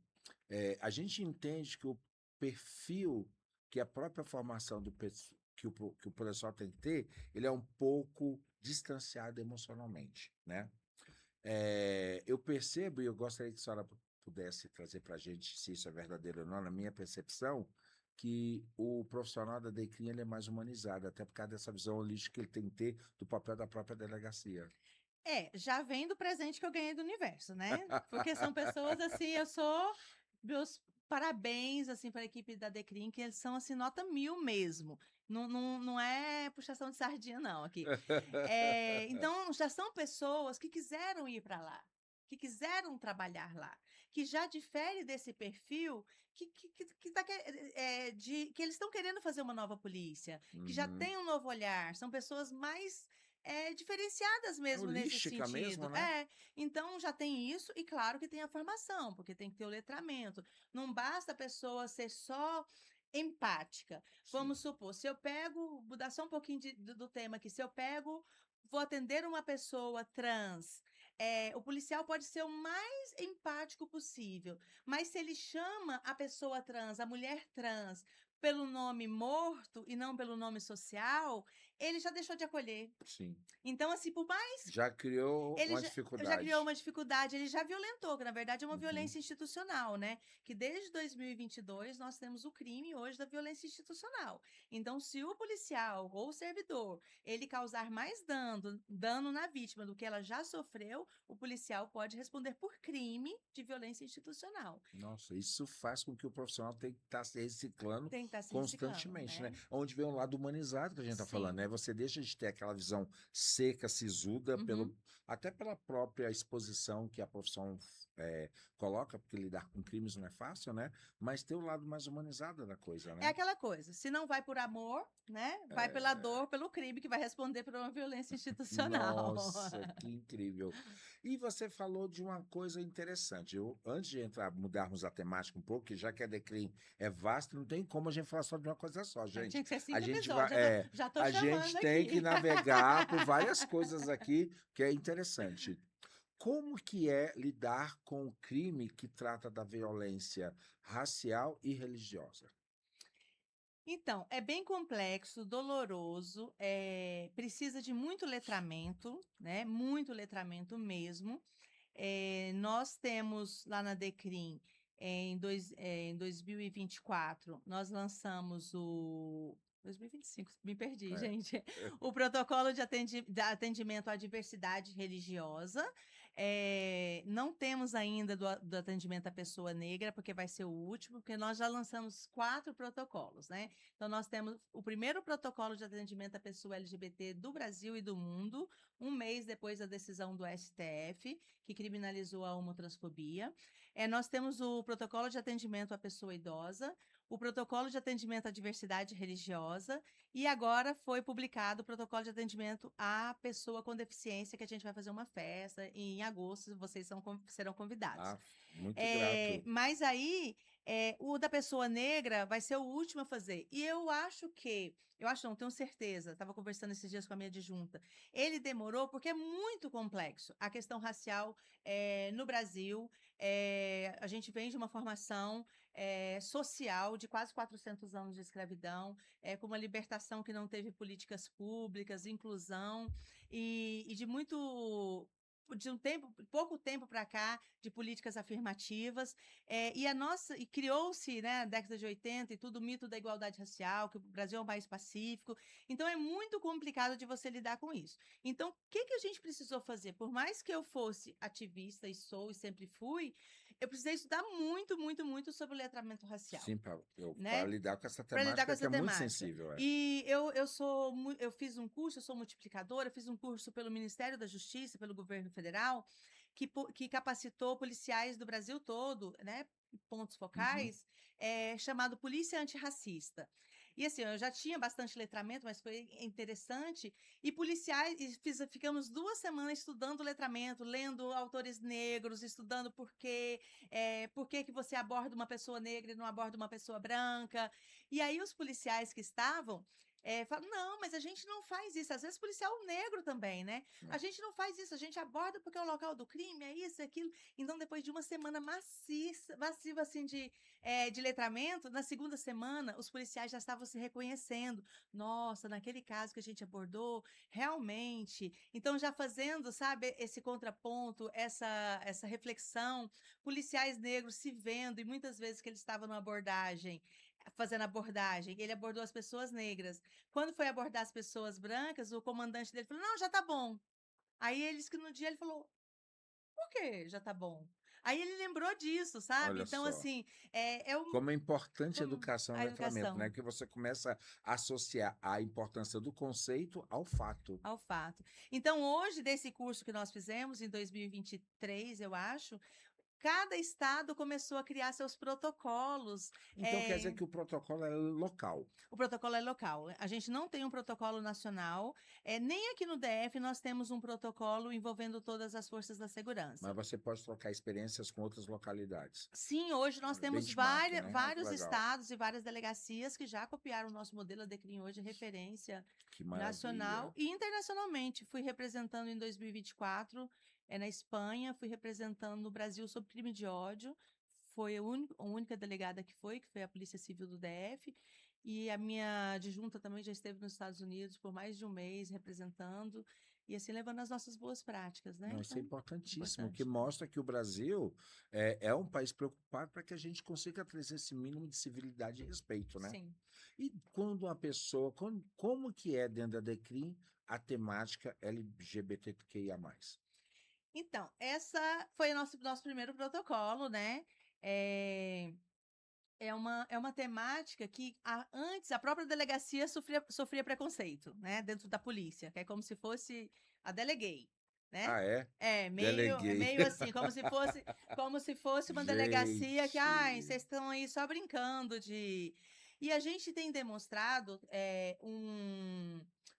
A gente entende que o perfil que a própria formação que o professor tem que ter, ele é um pouco distanciado emocionalmente, né? Eu percebo, e eu gostaria que a senhora pudesse trazer para a gente se isso é verdadeiro ou não, na minha percepção, que o profissional da DECRIM ele é mais humanizado, até por causa dessa visão holística que ele tem que ter do papel da própria delegacia. Já vem do presente que eu ganhei do universo, né? Porque são pessoas assim, meus parabéns assim para a equipe da Decrim, que eles são assim nota 1000 mesmo. Não é puxação de sardinha não aqui. Então já são pessoas que quiseram ir para lá, que quiseram trabalhar lá, que já difere desse perfil que eles estão querendo fazer uma nova polícia, que já Uhum. tem um novo olhar, são pessoas mais diferenciadas mesmo nesse Holística mesmo, sentido. né? Então já tem isso, e claro que tem a formação, porque tem que ter o letramento. Não basta a pessoa ser só empática. Sim. Vamos supor, se eu pego, vou dar só um pouquinho do tema aqui, se eu pego, vou atender uma pessoa trans, o policial pode ser o mais empático possível, mas se ele chama a pessoa trans, a mulher trans, pelo nome morto e não pelo nome social, ele já deixou de acolher. Sim. Então, assim, por mais Já criou ele uma já criou dificuldade. uma dificuldade, ele já violentou, que na verdade é uma Uhum. violência institucional, né? Que desde 2022 nós temos o crime hoje da violência institucional. Então, se o policial ou o servidor, ele causar mais dano na vítima do que ela já sofreu, o policial pode responder por crime de violência institucional. Nossa, isso faz com que o profissional tenha que estar se reciclando Tem que estar se reciclando, constantemente, né? né? Onde vem um lado humanizado que a gente está falando, Sim. né? Você deixa de ter aquela visão seca, sisuda, Uhum. até pela própria exposição que a profissão coloca, porque lidar com crimes não é fácil, né? Mas ter o lado mais humanizado da coisa, É né? aquela coisa, se não vai por amor, né? Vai pela dor, pelo crime, que vai responder por uma violência institucional. Nossa, que incrível. E você falou de uma coisa interessante. Antes de mudarmos a temática um pouco, que já que a Decrim é vasta, não tem como a gente falar só de uma coisa só, Tinha gente. que ser A 5 gente vai, episódios, já tô a gente chamando tem que aqui. navegar por várias coisas aqui que é interessante. Como que é lidar com o crime que trata da violência racial e religiosa? Então, é bem complexo, doloroso, precisa de muito letramento, né? Muito letramento mesmo. Nós temos lá na Decrim, em 2024, nós lançamos o 2025, me perdi, É. gente. O protocolo de atendimento à diversidade religiosa. Não temos ainda do atendimento à pessoa negra, porque vai ser o último, porque nós já lançamos 4 protocolos, né? Então, nós temos o primeiro protocolo de atendimento à pessoa LGBT do Brasil e do mundo, um mês depois da decisão do STF, que criminalizou a homotransfobia. Nós temos o protocolo de atendimento à pessoa idosa, o protocolo de atendimento à diversidade religiosa, e agora foi publicado o protocolo de atendimento à pessoa com deficiência, que a gente vai fazer uma festa em agosto, vocês serão convidados. Ah, muito grato. Mas aí, o da pessoa negra vai ser o último a fazer. E eu acho não, tenho certeza, estava conversando esses dias com a minha adjunta, ele demorou porque é muito complexo a questão racial no Brasil. A gente vem de uma formação social de quase 400 anos de escravidão, com uma libertação que não teve políticas públicas, inclusão, e de pouco tempo para cá, de políticas afirmativas, e criou-se, né, na década de 80 e tudo, o mito da igualdade racial, que o Brasil é um país pacífico, então é muito complicado de você lidar com isso. Então, o que a gente precisou fazer? Por mais que eu fosse ativista, e sou, e sempre fui, eu precisei estudar muito, muito, muito sobre o letramento racial, Sim, para né? lidar com essa Para lidar com temática que essa é muito temática. sensível. É. E eu fiz um curso, eu sou multiplicadora, fiz um curso pelo Ministério da Justiça, pelo governo federal, que capacitou policiais do Brasil todo, né? Pontos Uhum. focais, chamado Polícia Antirracista. E assim, eu já tinha bastante letramento, mas foi interessante. E policiais, ficamos 2 semanas estudando letramento, lendo autores negros, estudando por que que você aborda uma pessoa negra e não aborda uma pessoa branca. E aí os policiais que estavam falam, não, mas a gente não faz isso. Às vezes policial negro também, né? A gente não faz isso, a gente aborda porque é o local do crime, é isso, é aquilo. Então, depois de uma semana massiva assim, de letramento, na segunda semana, os policiais já estavam se reconhecendo. Nossa, naquele caso que a gente abordou, realmente. Então, já fazendo, sabe, esse contraponto, essa reflexão, policiais negros se vendo, e muitas vezes que eles estavam numa abordagem, fazendo abordagem, ele abordou as pessoas negras. Quando foi abordar as pessoas brancas, o comandante dele falou: não, já tá bom. Aí eles que no dia ele falou: por que já tá bom? Aí ele lembrou disso, sabe? Olha Então, só. assim, é um. Como é importante a Como educação e a letramento, né? educação Que você começa a associar a importância do conceito ao fato. ao fato. Então, hoje, desse curso que nós fizemos, em 2023, eu acho, cada estado começou a criar seus protocolos. Então quer dizer que o protocolo é local. O protocolo é local. A gente não tem um protocolo nacional, nem aqui no DF nós temos um protocolo envolvendo todas as forças da segurança. Mas você pode trocar experiências com outras localidades. Sim, hoje nós temos Benchmark, né? Ah, que vários legal. estados e várias delegacias que já copiaram o nosso modelo. A Decrim hoje é referência Que nacional maravilha. e internacionalmente. Fui representando em 2024 na Espanha, fui representando o Brasil sob crime de ódio. Foi a única delegada que foi a Polícia Civil do DF. E a minha adjunta também já esteve nos Estados Unidos por mais de um mês representando e assim levando as nossas boas práticas, né? Não, isso é Então, importantíssimo, que importante. mostra que o Brasil é um país preocupado para que a gente consiga trazer esse mínimo de civilidade e respeito, né? Sim. E quando uma pessoa, como que é dentro da DECRIM a temática LGBTQIA+. Então, essa foi o nosso primeiro protocolo, né? É, é uma temática que antes a própria delegacia sofria preconceito, né? Dentro da polícia, que é como se fosse a deleguei, né? Ah, é? É Deleguei. meio assim, como se fosse uma delegacia que, ai, Gente. vocês estão aí só brincando de. E a gente tem demonstrado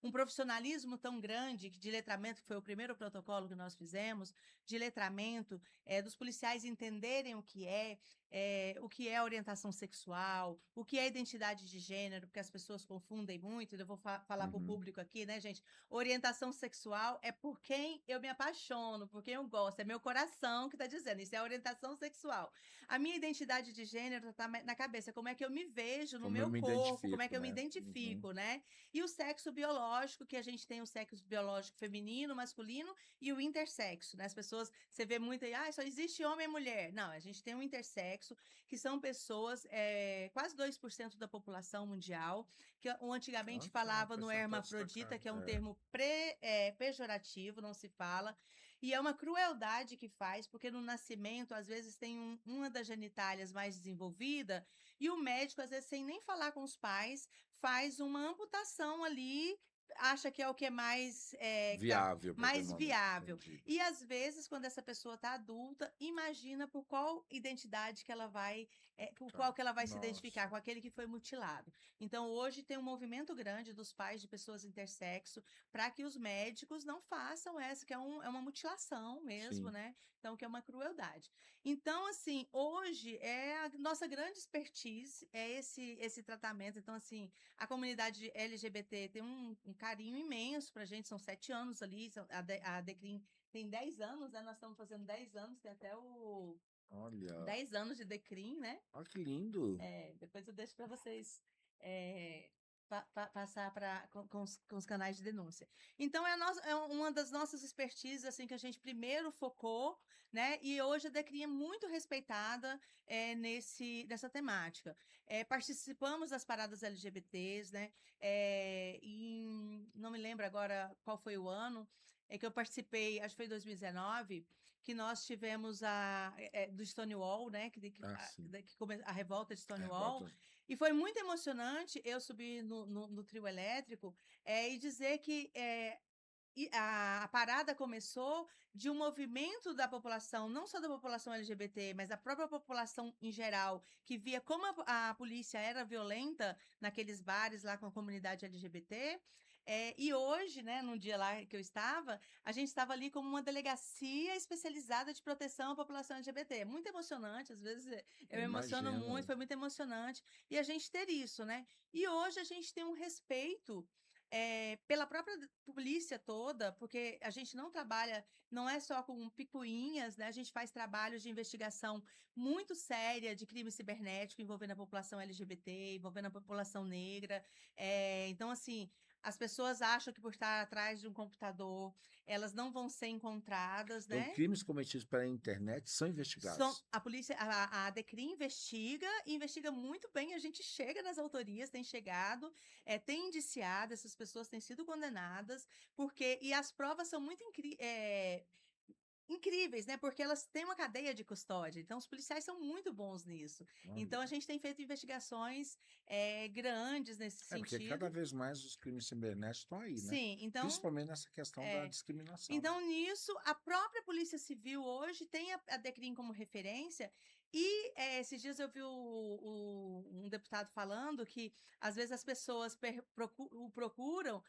um profissionalismo tão grande de letramento, que foi o primeiro protocolo que nós fizemos, de letramento, dos policiais entenderem o que é orientação sexual, o que é identidade de gênero, porque as pessoas confundem muito, eu vou falar para o Uhum. público aqui, né, gente? Orientação sexual é por quem eu me apaixono, por quem eu gosto, é meu coração que está dizendo, isso é orientação sexual. A minha identidade de gênero está na cabeça, como é que eu me vejo no Como eu meu me corpo, como é que identifico, eu me né? Uhum. identifico, né? E o sexo biológico, que a gente tem o sexo biológico feminino, masculino e o intersexo, né? As pessoas, você vê muito aí, só existe homem e mulher. Não, a gente tem um intersexo, que são pessoas, quase 2% da população mundial, que antigamente Nossa, é um falava no percentual hermafrodita, destacado. que é um termo pejorativo, não se fala, e é uma crueldade que faz, porque no nascimento, às vezes, tem uma das genitálias mais desenvolvida, e o médico, às vezes, sem nem falar com os pais, faz uma amputação ali, acha que é o que é Viável para aquele mais momento. viável. Entendi. E às vezes, quando essa pessoa está adulta, imagina por qual identidade que ela vai, por Tá. qual que ela vai se identificar, Nossa. com aquele que foi mutilado. Então, hoje tem um movimento grande dos pais de pessoas intersexo para que os médicos não façam essa, que é uma mutilação mesmo, Sim. né? Então, que é uma crueldade. Então, assim, hoje a nossa grande expertise é esse tratamento. Então, assim, a comunidade LGBT tem um carinho imenso para a gente, são 7 anos ali, a Decrim tem 10 anos, né? Nós estamos fazendo 10 anos, tem até o Olha. 10 anos de Decrim, né? Olha que lindo. Depois eu deixo para vocês passar com os canais de denúncia. Então, é uma das nossas expertises assim, que a gente primeiro focou, né? E hoje a Decrim é muito respeitada nessa temática. Participamos das paradas LGBTs, né? Não me lembro agora qual foi o ano, é que eu participei, acho que foi em 2019, que nós tivemos do Stonewall, né? Sim. A revolta de É, Stonewall. volta. E foi muito emocionante eu subir no trio elétrico e dizer que a parada começou de um movimento da população, não só da população LGBT, mas da própria população em geral, que via como a polícia era violenta naqueles bares lá com a comunidade LGBT. E hoje, né, num dia lá que eu estava, a gente estava ali como uma delegacia especializada de proteção à população LGBT. É muito emocionante, às vezes eu Eu me emociono muito, imagino. foi muito emocionante. E a gente ter isso, né? E hoje a gente tem um respeito pela própria polícia toda, porque a gente não trabalha, não é só com picuinhas, né? A gente faz trabalhos de investigação muito séria de crime cibernético envolvendo a população LGBT, envolvendo a população negra. Então, assim, as pessoas acham que por estar atrás de um computador, elas não vão ser encontradas, Então, né? crimes cometidos pela internet são investigados. A polícia, a DECRI investiga, e investiga muito bem. A gente chega nas autorias, tem chegado, tem indiciado, essas pessoas têm sido condenadas, e as provas são muito incríveis, né? Porque elas têm uma cadeia de custódia. Então, os policiais são muito bons nisso. Olha. Então, a gente tem feito investigações grandes nesse É porque cada sentido. vez mais os crimes cibernéticos estão aí, né? Sim, então. Principalmente nessa questão da é, discriminação, né? Então, nisso, a própria Polícia Civil hoje tem a DECRIM como referência. E esses dias eu vi um deputado falando que, às vezes, as pessoas o procuram,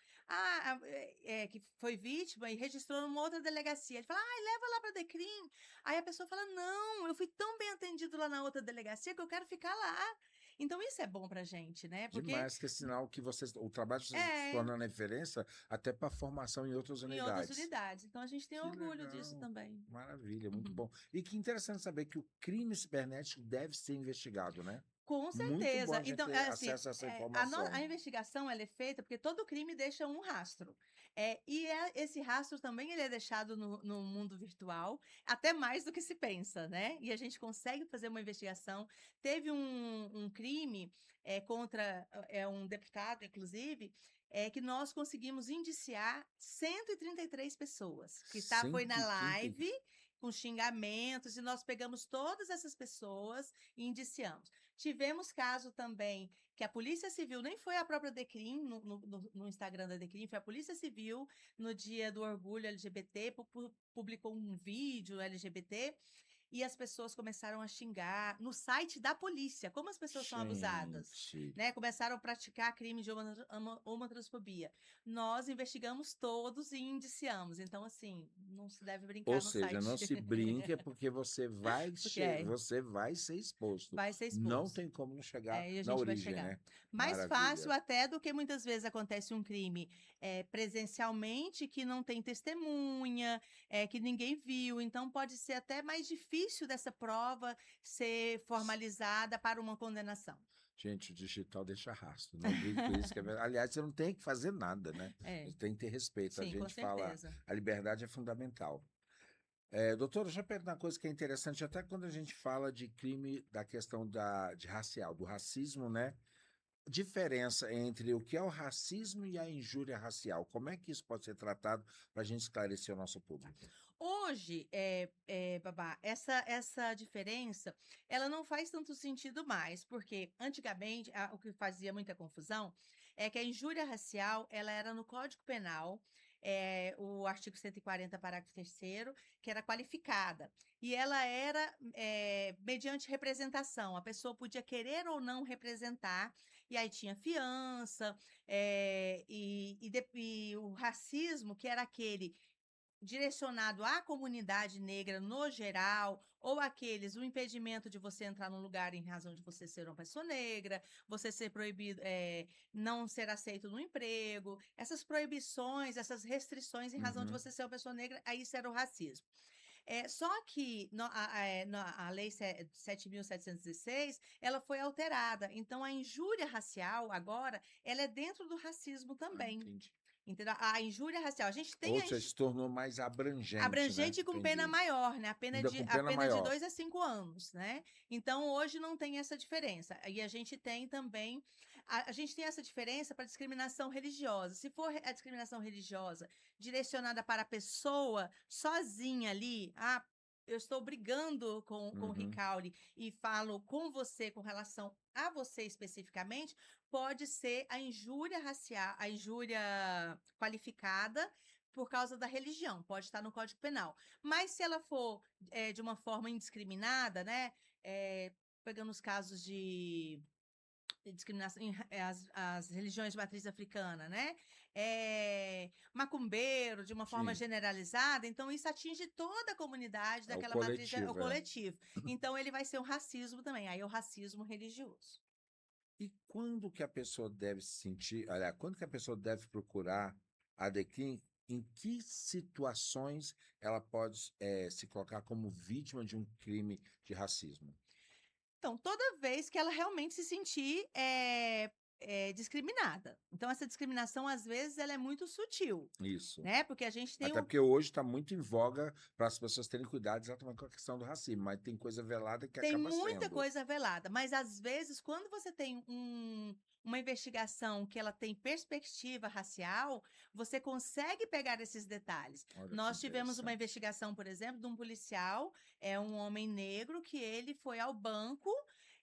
que foi vítima e registrou numa outra delegacia. Ele fala, leva lá para a DECRIM. Aí a pessoa fala, não, eu fui tão bem atendido lá na outra delegacia que eu quero ficar lá. Então, isso é bom para gente, né? Porque Demais, que é sinal que o trabalho de vocês se é tornando referência até para formação em outras em outras unidades. unidades. Então, a gente tem Que orgulho disso legal, também. maravilha, muito bom. E que interessante saber que o crime cibernético deve ser investigado, né? Com Muito bom certeza. a gente Então, ter acesso a essa a informação. investigação ela é feita porque todo crime deixa um rastro. Esse rastro também ele é deixado no mundo virtual, até mais do que se pensa, né? E a gente consegue fazer uma investigação. Teve um crime contra um deputado, inclusive, que nós conseguimos indiciar 133 pessoas, foi na 130. live com xingamentos, e nós pegamos todas essas pessoas e indiciamos. Tivemos caso também que a Polícia Civil, nem foi a própria DECRIM, no Instagram da DECRIM, foi a Polícia Civil, no dia do orgulho LGBT, publicou um vídeo LGBT, e as pessoas começaram a xingar no site da polícia, como as pessoas são abusadas, Gente. né? Começaram a praticar crime de homotransfobia. Nós investigamos todos e indiciamos. Então, assim, não se deve Ou brincar no seja, não site. se brinca porque você vai, Porque você vai ser exposto. vai ser Não expulso. tem como não chegar E a na gente vai origem, chegar. né? Mais fácil Maravilha. até do que muitas vezes acontece um crime presencialmente, que não tem testemunha, que ninguém viu. Então, pode ser até mais difícil dessa prova ser formalizada para uma condenação. Gente, o digital deixa rastro. Não brinque com isso. Aliás, você não tem que fazer nada, né? Você tem que ter respeito. A Sim, com gente fala, certeza. a liberdade é fundamental. Doutora, deixa eu perguntar uma coisa que é interessante, até quando a gente fala de crime, da questão de racial, do racismo, né? Diferença entre o que é o racismo e a injúria racial. Como é que isso pode ser tratado para a gente esclarecer o nosso público? Hoje, Babá, essa diferença, ela não faz tanto sentido mais, porque antigamente o que fazia muita confusão é que a injúria racial ela era no Código Penal, o artigo 140, parágrafo 3º, que era qualificada. E ela era mediante representação. A pessoa podia querer ou não representar, e aí tinha fiança, e o racismo, que era aquele direcionado à comunidade negra no geral, ou aqueles, o impedimento de você entrar num lugar em razão de você ser uma pessoa negra, você ser proibido, não ser aceito no emprego, essas proibições, essas restrições em razão de Uhum. você ser uma pessoa negra, aí isso era o racismo. Só que a Lei 7.716, ela foi alterada. Então, a injúria racial, agora, ela é dentro do racismo também. Entendi. Entendeu? A injúria racial. A gente tem Ou seja, se tornou mais abrangente, né? abrangente com pena Entendi. maior, né? Ainda com A pena pena de maior. 2 a 5 anos, né? Então, hoje não tem essa diferença. E a gente tem também, a gente tem essa diferença para discriminação religiosa. Se for a discriminação religiosa direcionada para a pessoa sozinha ali, eu estou brigando com o Uhum. Ricauri e falo com você com relação a você especificamente, pode ser a injúria racial, a injúria qualificada por causa da religião, pode estar no Código Penal. Mas se ela for de uma forma indiscriminada, né? Pegando os casos de discriminação, as religiões de matriz africana, né? Macumbeiro, de uma forma Sim, generalizada, então isso atinge toda a comunidade é o daquela matriz, o coletivo, é. coletivo. Então ele vai ser um racismo também, aí é o racismo religioso. E quando que a pessoa deve se sentir, olha, quando que a pessoa deve procurar a Adequim, em que situações ela pode se colocar como vítima de um crime de racismo? Então, toda vez que ela realmente se sentir discriminada. Então, essa discriminação, às vezes, ela é muito sutil, Isso. né? Porque a gente tem Até porque hoje está muito em voga para as pessoas terem cuidado exatamente com a questão do racismo, mas tem coisa velada que Tem acaba muita sendo. coisa velada, mas às vezes, quando você tem uma investigação que ela tem perspectiva racial, você consegue pegar esses detalhes. Olha que Nós tivemos uma interessante. investigação, por exemplo, de um policial, um homem negro, que ele foi ao banco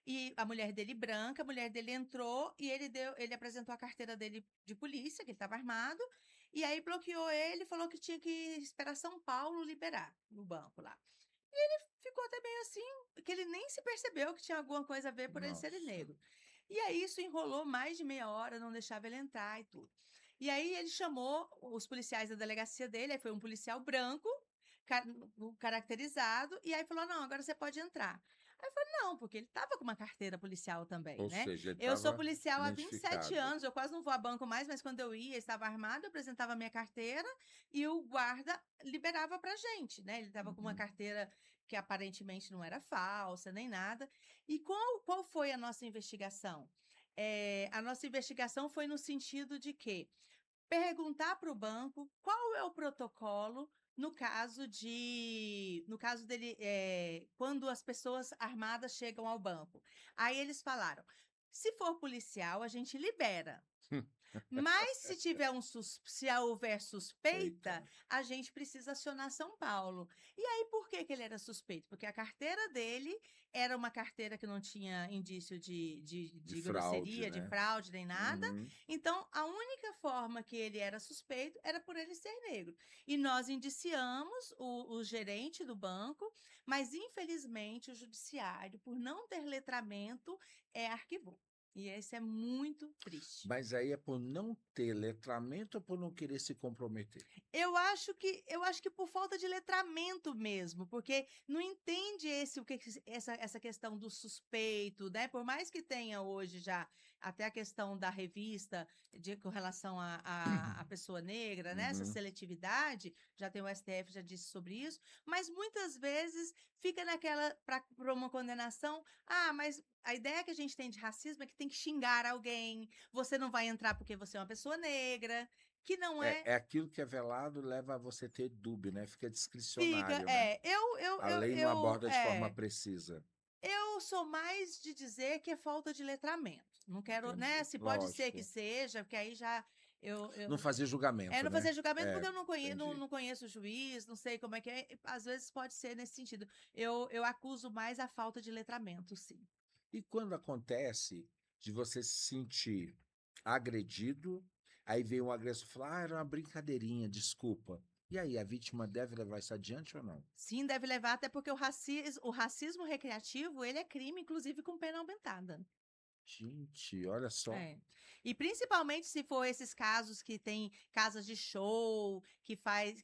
e a mulher dele branca, a mulher dele entrou e ele apresentou a carteira dele de polícia, que ele estava armado, e aí bloqueou ele, falou que tinha que esperar São Paulo liberar no banco lá. Ficou até meio assim, que ele nem se percebeu que tinha alguma coisa a ver por ele ser Nossa. negro. E aí isso enrolou mais de meia hora, não deixava ele entrar e tudo. E aí ele chamou os policiais da delegacia dele, aí foi um policial branco, ca- caracterizado, e aí falou: não, agora você pode entrar. Aí eu falei: não, porque ele estava com uma carteira policial também, Ou né? seja, ele Eu sou estava policial há 27 identificado. anos, eu quase não vou a banco mais, mas quando eu ia, estava armado, eu apresentava a minha carteira e o guarda liberava pra gente, né? Ele estava com uma Uhum. carteira que aparentemente não era falsa, nem nada. E qual foi a nossa investigação? A nossa investigação foi no sentido de que perguntar para o banco qual é o protocolo no caso dele, quando as pessoas armadas chegam ao banco. Aí eles falaram: se for policial, a gente libera. Mas se houver Eita. suspeita, a gente precisa acionar São Paulo. E aí, por que que ele era suspeito? Porque a carteira dele era uma carteira que não tinha indício De de fraude, grosseria, de né? fraude, nem nada. Uhum. Então, a única forma que ele era suspeito era por ele ser negro. E nós indiciamos o gerente do banco, mas infelizmente o judiciário, por não ter letramento, arquivou. E esse é muito triste. Mas aí é por não ter letramento ou por não querer se comprometer? Eu acho que por falta de letramento mesmo, porque não entende essa questão do suspeito, né? Por mais que tenha hoje já até a questão da revista com relação à pessoa negra, né? Essa Uhum. seletividade, já tem o STF já disse sobre isso, mas muitas vezes fica naquela para uma condenação. Mas a ideia que a gente tem de racismo é que tem que xingar alguém, você não vai entrar porque você é uma pessoa negra, que não é. É aquilo que é velado leva a você ter dúvida, né? Fica Fica, discricionário, né? A lei não aborda de forma precisa. eu sou mais de dizer que é falta de letramento. Não quero, né? Entendi. Se pode ser que Lógico. seja, porque aí já Não fazer julgamento, não né? fazer julgamento É, porque eu não conheço, não, entendi. não conheço o juiz, não sei como é que é. Às vezes pode ser nesse sentido. Eu acuso mais a falta de letramento, sim. E quando acontece de você se sentir agredido, aí vem um agressor e fala: era uma brincadeirinha, desculpa. E aí, a vítima deve levar isso adiante ou não? Sim, deve levar, até porque o racismo recreativo, ele é crime, inclusive com pena aumentada. Gente, olha só. É. E principalmente se for esses casos que tem casas de show, que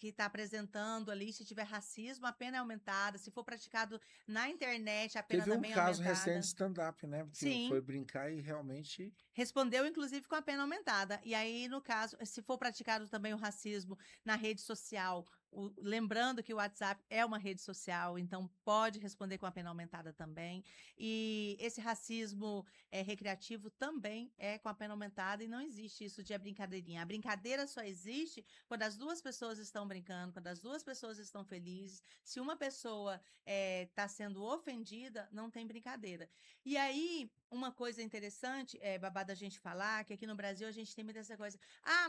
está apresentando ali, se tiver racismo, a pena é aumentada. Se for praticado na internet, a pena Teve um também é caso recente de aumentada. stand-up, né? Que Sim, foi brincar e realmente. respondeu inclusive com a pena aumentada. E aí, no caso, se for praticado também o racismo na rede social lembrando que o WhatsApp é uma rede social, então pode responder com a pena aumentada também. E esse racismo recreativo também é com a pena aumentada e não existe isso de brincadeirinha. A brincadeira só existe quando as duas pessoas estão brincando, quando as duas pessoas estão felizes. Se uma pessoa está sendo ofendida, não tem brincadeira. E aí, uma coisa interessante, babado a gente falar, que aqui no Brasil a gente tem muita essa coisa,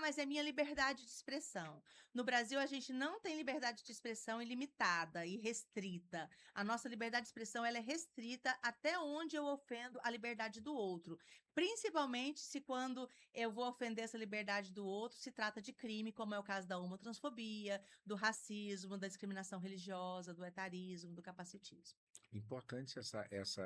mas é minha liberdade de expressão. No Brasil, a gente não tem liberdade de expressão ilimitada e restrita. A nossa liberdade de expressão ela é restrita até onde eu ofendo a liberdade do outro. Principalmente se quando eu vou ofender essa liberdade do outro, se trata de crime, como é o caso da homotransfobia, do racismo, da discriminação religiosa, do etarismo, do capacitismo. Importante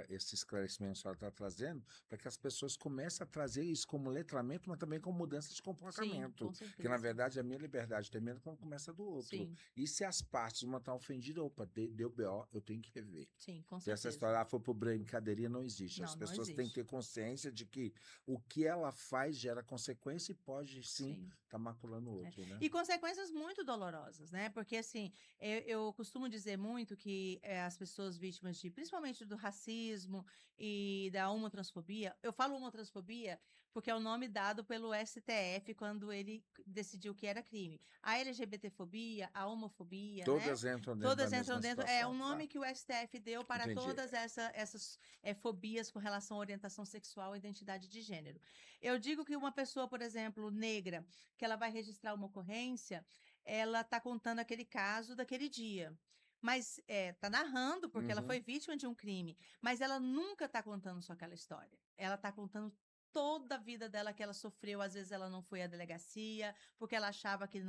esse esclarecimento que a senhora está trazendo, para que as pessoas comecem a trazer isso como letramento, mas também como mudança de Sim, comportamento. com Porque, na certeza. verdade, a minha liberdade termina quando começa a do outro. Sim, E se as partes, uma estão ofendidas, opa, deu BO, eu tenho que rever. sim, com Se essa certeza. história for por brincadeirinha, não existe. As Não pessoas têm que existe. ter consciência de que o que ela faz gera consequência e pode, sim, Sim. estar maculando o outro, né? E consequências muito dolorosas, né? Porque, assim, eu costumo dizer muito que as pessoas vítimas principalmente do racismo e da homotransfobia, eu falo homotransfobia porque é o nome dado pelo STF quando ele decidiu que era crime. A LGBTfobia, a homofobia, né? Todas entram dentro da Todas entram mesma dentro. É o situação, tá? nome que o STF deu para Entendi. todas essas fobias com relação à orientação sexual e identidade de gênero. Eu digo que uma pessoa, por exemplo, negra, que ela vai registrar uma ocorrência, ela está contando aquele caso daquele dia. Mas está narrando, porque ela Uhum. foi vítima de um crime. Mas ela nunca está contando só aquela história. Ela está contando toda a vida dela que ela sofreu. Às vezes ela não foi à delegacia, porque ela achava que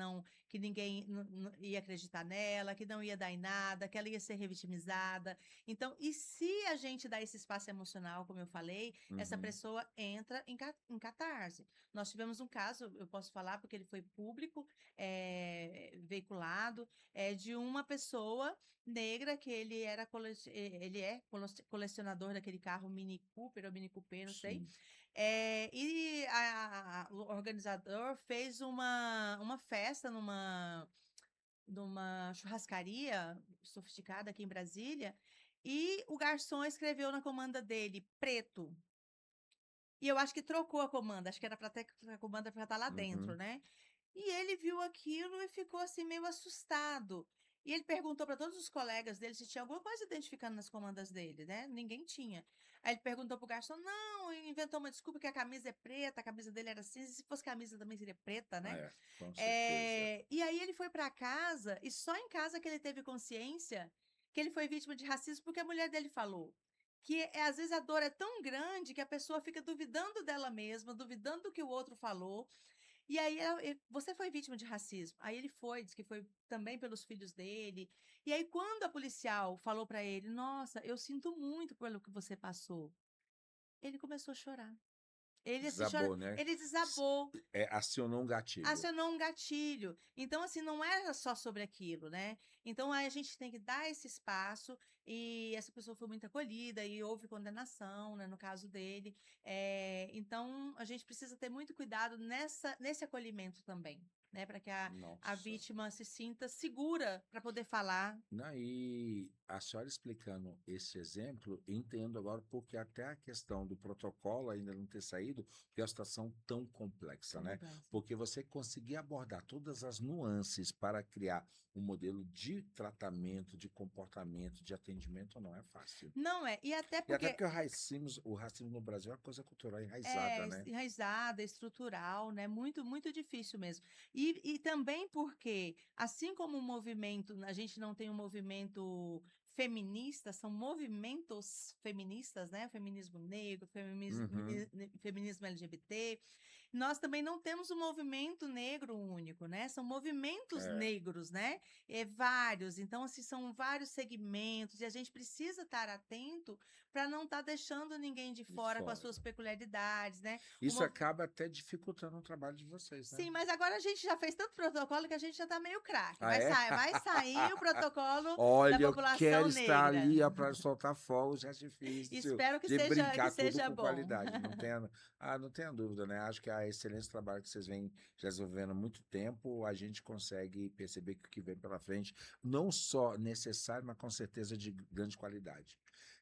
ninguém ia acreditar nela, que não ia dar em nada, que ela ia ser revitimizada. Então, e se a gente dá esse espaço emocional, como eu falei, essa Uhum. pessoa entra em catarse. Nós tivemos um caso, eu posso falar porque ele foi público, veiculado, de uma pessoa negra que ele é colecionador daquele carro Mini Cooper ou Mini Coupé, não sei. Sim. O organizador fez uma festa numa churrascaria sofisticada aqui em Brasília e o garçom escreveu na comanda dele, preto. E eu acho que trocou a comanda, acho que era para ter a comanda para estar lá dentro, Uhum. né? E ele viu aquilo e ficou assim meio assustado. E ele perguntou para todos os colegas dele se tinha alguma coisa identificando nas comandas dele, né? Ninguém tinha. Aí ele perguntou pro garçom, não, inventou uma desculpa que a camisa é preta, a camisa dele era cinza, se fosse camisa também seria preta, né? Com certeza. E aí ele foi para casa e só em casa que ele teve consciência que ele foi vítima de racismo porque a mulher dele falou que às vezes a dor é tão grande que a pessoa fica duvidando dela mesma, duvidando do que o outro falou. E aí, você foi vítima de racismo. Aí ele foi, disse que foi também pelos filhos dele. E aí, quando a policial falou para ele, nossa, eu sinto muito pelo que você passou, ele começou a chorar. Ele, assim, Desabou, né? ele desabou. Acionou um gatilho. Acionou um gatilho. Então, assim, não era só sobre aquilo, né? Então, aí a gente tem que dar esse espaço e essa pessoa foi muito acolhida e houve condenação, né, no caso dele. Então, a gente precisa ter muito cuidado nesse acolhimento também, né? Para que a Nossa. vítima se sinta segura para poder falar. E a senhora explicando esse exemplo, entendo agora porque até a questão do protocolo ainda não ter saído, porque é uma situação tão complexa, né? Porque você conseguir abordar todas as nuances para criar um modelo de tratamento, de comportamento, de atendimento não é fácil. Não é. E até E até porque porque o racismo no Brasil é uma coisa cultural enraizada, né? enraizada, estrutural, né? Muito, muito difícil mesmo. E também porque, assim como o movimento, a gente não tem um movimento feminista, são movimentos feministas, né? Feminismo negro, Uhum. feminismo LGBT. Nós também não temos um movimento negro único, né? São movimentos É. negros, né? Vários. Então, assim, são vários segmentos e a gente precisa estar atento para não estar deixando ninguém de fora com as suas peculiaridades, né? Isso acaba até dificultando o trabalho de vocês, né? Sim, mas agora a gente já fez tanto protocolo que a gente já está meio craque. Ah, é? Vai sair o protocolo Olha, da eu quero população estar negra. ali para soltar fogos de artifício, Espero que de seja brincar tudo bom. com qualidade. Não tenha dúvida, né? Acho que a excelente trabalho que vocês vêm já desenvolvendo há muito tempo, a gente consegue perceber que o que vem pela frente não só necessário, mas com certeza de grande qualidade.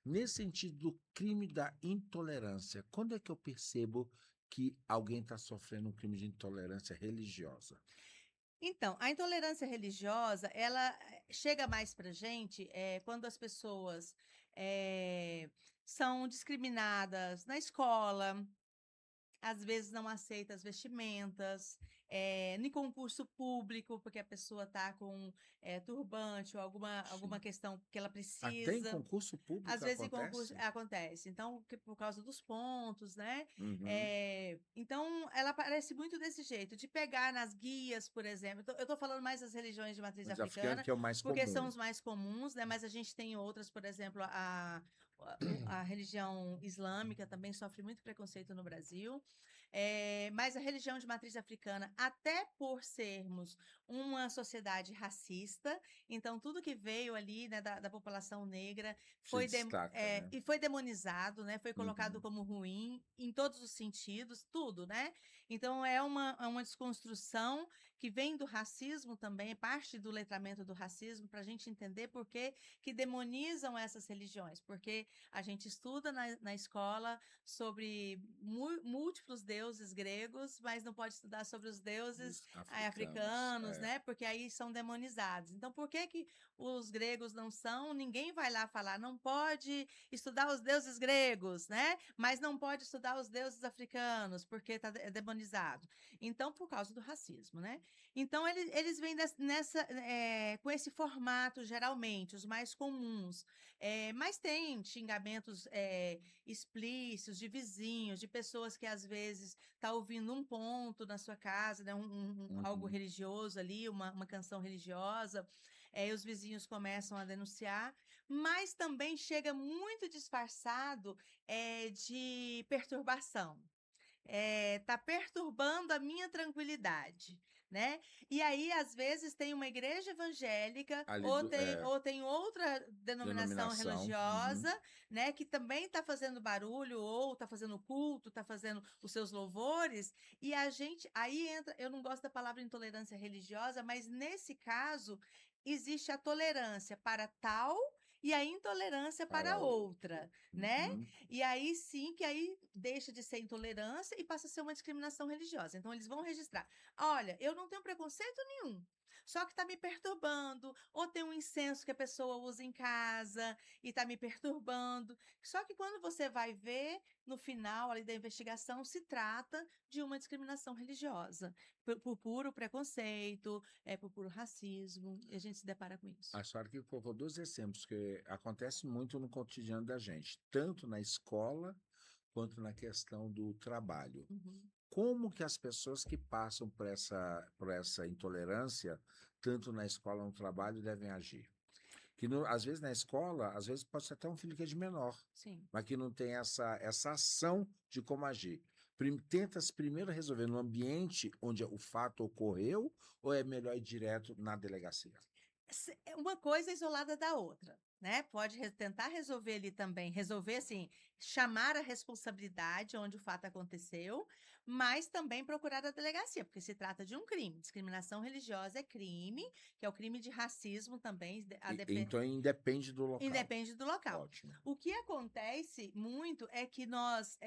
Nesse sentido do crime da intolerância, quando é que eu percebo que alguém está sofrendo um crime de intolerância religiosa? Então, a intolerância religiosa, ela chega mais pra gente, quando as pessoas, eh, são discriminadas na escola, às vezes não aceita as vestimentas, em concurso público, porque a pessoa está com, turbante ou alguma Sim. questão que ela Até em precisa. concurso Às público vezes em concurso acontece? acontece, então, que por causa dos pontos, né, Uhum. então ela aparece muito desse jeito, de pegar nas guias, por exemplo, eu tô falando mais das religiões de matriz Os africanos, africana, que é o mais porque são comum. os mais comuns, né, mas a gente tem outras, por exemplo, a religião islâmica também sofre muito preconceito no Brasil, mas a religião de matriz africana, até por sermos uma sociedade racista, então tudo que veio ali, né, da população negra Se destaca, né? e foi demonizado, né, foi colocado Uhum. como ruim em todos os sentidos, tudo, né. Então é uma desconstrução que vem do racismo também, parte do letramento do racismo, para a gente entender por que demonizam essas religiões, porque a gente estuda na escola sobre múltiplos deuses gregos, mas não pode estudar sobre os deuses Os africanos, africanos, né, porque aí são demonizados. Então por que os gregos não são? Ninguém vai lá falar, não pode estudar os deuses gregos, né? Mas não pode estudar os deuses africanos, porque está demonizado. Então, por causa do racismo, né? Então, eles vêm com esse formato, geralmente, os mais comuns. Mas tem xingamentos explícitos de vizinhos, de pessoas que às vezes tá ouvindo um ponto na sua casa, né? Algo Uhum. religioso ali, uma canção religiosa, e os vizinhos começam a denunciar, mas também chega muito disfarçado de perturbação. Tá perturbando a minha tranquilidade, né? E aí, às vezes, tem uma igreja evangélica Ali ou do, tem outra denominação denominação. Uhum. religiosa, né, que também está fazendo barulho ou está fazendo culto, está fazendo os seus louvores, e a gente aí entra, eu não gosto da palavra intolerância religiosa, mas nesse caso existe a tolerância para tal e a intolerância para Para outro. outra, né? Uhum. E aí sim, que aí deixa de ser intolerância e passa a ser uma discriminação religiosa. Então, eles vão registrar: olha, eu não tenho preconceito nenhum, só que está me perturbando, ou tem um incenso que a pessoa usa em casa e está me perturbando. Só que quando você vai ver, no final ali da investigação, se trata de uma discriminação religiosa, por puro preconceito, por puro racismo, e a gente se depara com isso. A senhora que colocou dois exemplos que acontece muito no cotidiano da gente, tanto na escola quanto na questão do trabalho. Uhum. Como que as pessoas que passam por essa intolerância, tanto na escola como no trabalho, devem agir? Que às vezes na escola, às vezes pode ser até um filho que é de menor, Sim. mas que não tem essa ação de como agir. Tenta-se primeiro resolver no ambiente onde o fato ocorreu, ou é melhor ir direto na delegacia? Uma coisa isolada da outra, né? Pode tentar resolver ali também, resolver assim, chamar a responsabilidade onde o fato aconteceu, mas também procurar a delegacia, porque se trata de um crime. Discriminação religiosa é crime, que é o crime de racismo também, Então independe do local. independe do local. Ótimo. O que acontece muito é que nós,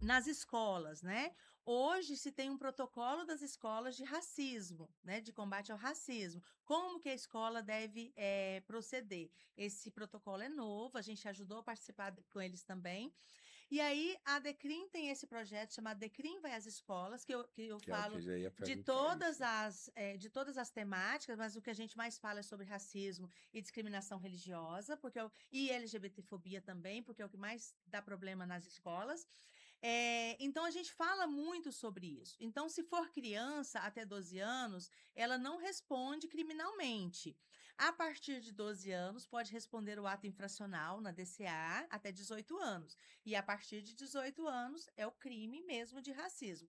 nas escolas, né? Hoje se tem um protocolo das escolas de racismo, né? De combate ao racismo. Como que a escola deve proceder? Esse protocolo é novo, a gente ajudou a participar com eles também. E aí a Decrim tem esse projeto chamado Decrim vai às escolas, que eu Que é o que falo eu já ia de perguntar isso. de todas as temáticas, mas o que a gente mais fala é sobre racismo e discriminação religiosa, e LGBTfobia também, porque é o que mais dá problema nas escolas. Então, a gente fala muito sobre isso. Então, se for criança até 12 anos, ela não responde criminalmente. A partir de 12 anos, pode responder o ato infracional na DCA até 18 anos. E a partir de 18 anos, é o crime mesmo de racismo.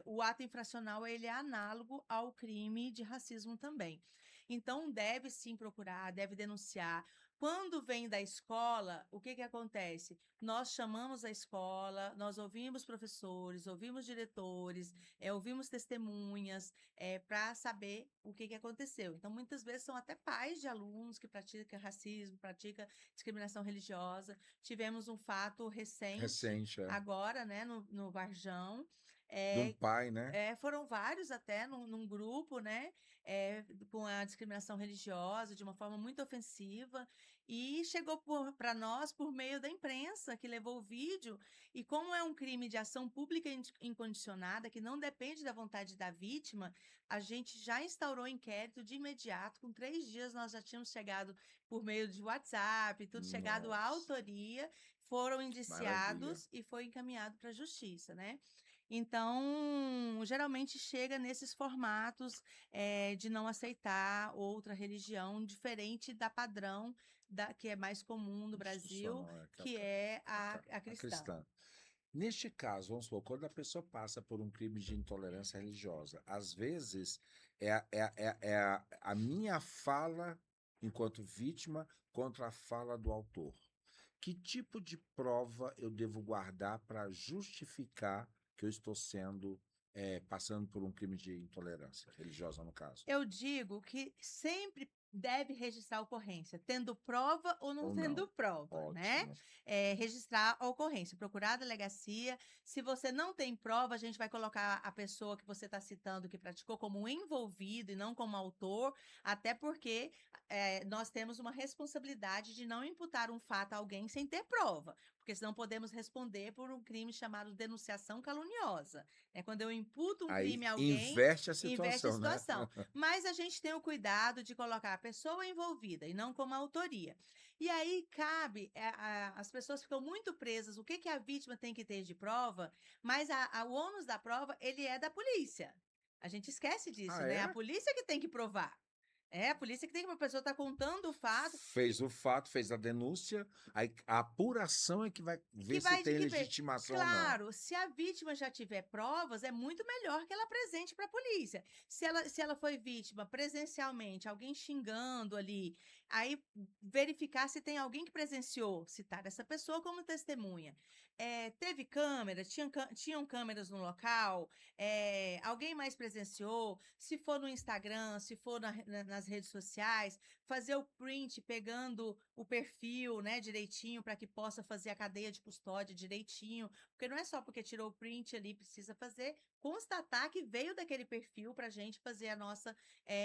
O ato infracional ele é análogo ao crime de racismo também. Então, deve sim procurar, deve denunciar. Quando vem da escola, o que acontece? Nós chamamos a escola, nós ouvimos professores, ouvimos diretores, ouvimos testemunhas, para saber o que aconteceu. Então, muitas vezes são até pais de alunos que praticam racismo, praticam discriminação religiosa. Tivemos um fato recente, Recente, é. agora, né, no Varjão. De um pai, né? Foram vários até num grupo, né, com a discriminação religiosa de uma forma muito ofensiva, e chegou para nós por meio da imprensa, que levou o vídeo, e como é um crime de ação pública incondicionada, que não depende da vontade da vítima, a gente já instaurou inquérito de imediato, com 3 dias nós já tínhamos chegado por meio de WhatsApp, tudo chegado à Nossa, autoria, foram maravilha. indiciados e foi encaminhado para a justiça, né? Então, geralmente chega nesses formatos de não aceitar outra religião diferente da padrão, que é mais comum no Brasil, Institucional, que é a a cristã. cristã. Neste caso, vamos supor, quando a pessoa passa por um crime de intolerância religiosa, às vezes a minha fala, enquanto vítima, contra a fala do autor. Que tipo de prova eu devo guardar para justificar que eu estou passando por um crime de intolerância religiosa, no caso? Eu digo que sempre deve registrar a ocorrência, tendo prova ou não Ou tendo não? prova, né? Ótimo. Registrar a ocorrência, procurar a delegacia. Se você não tem prova, a gente vai colocar a pessoa que você está citando que praticou como envolvido e não como autor, até porque nós temos uma responsabilidade de não imputar um fato a alguém sem ter prova, porque senão podemos responder por um crime chamado denunciação caluniosa. Quando eu imputo um Aí crime a alguém, inverte a inverte a situação, né? situação. Mas a gente tem o cuidado de colocar a pessoa envolvida e não como autoria. E aí cabe, as pessoas ficam muito presas, o que a vítima tem que ter de prova, mas o ônus da prova, ele é da polícia. A gente esquece disso, Ah, né? A é? polícia que tem que provar. A polícia que tem que, a pessoa está contando o fato, Fez o fato, fez a denúncia, aí a apuração é que vai que ver se vai de tem que ver. legitimação ou não. Claro, se a vítima já tiver provas, é muito melhor que ela apresente para a polícia. Se ela foi vítima presencialmente, alguém xingando ali, aí verificar se tem alguém que presenciou, citar essa pessoa como testemunha. Teve câmera, tinham câmeras no local, alguém mais presenciou, se for no Instagram, se for nas redes sociais, fazer o print pegando o perfil, né, direitinho, para que possa fazer a cadeia de custódia direitinho, porque não é só porque tirou o print ali, precisa constatar que veio daquele perfil para a gente fazer a nossa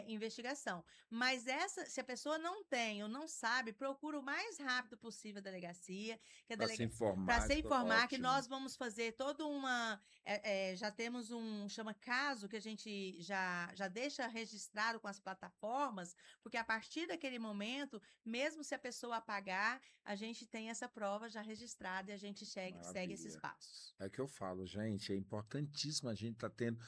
investigação. Mas se a pessoa não tem ou não sabe, procura o mais rápido possível a delegacia, Para se para informar, se informar que ótimo. nós vamos fazer toda uma. Já temos chama caso, que a gente já deixa registrado com as plataformas, porque a partir daquele momento, mesmo se a pessoa apagar, a gente tem essa prova já registrada e a gente segue esses Maravilha. passos. É que eu falo, gente, é importantíssimo a gente tá tendo,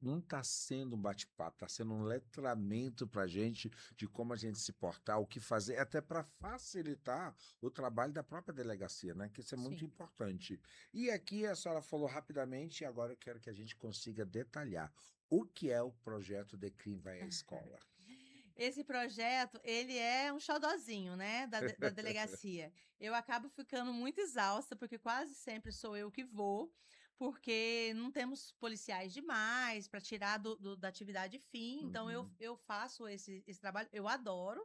não tá sendo um bate-papo, tá sendo um letramento pra gente de como a gente se portar, o que fazer, até para facilitar o trabalho da própria delegacia, né? Que isso é muito Sim. importante. E aqui a senhora falou rapidamente, e agora eu quero que a gente consiga detalhar o que é o projeto De Crime Vai à Escola. Esse projeto, ele é um xodozinho, né, da delegacia. Eu acabo ficando muito exausta, porque quase sempre sou eu que vou, porque não temos policiais demais para tirar da atividade fim, então Uhum. eu faço esse trabalho, eu adoro,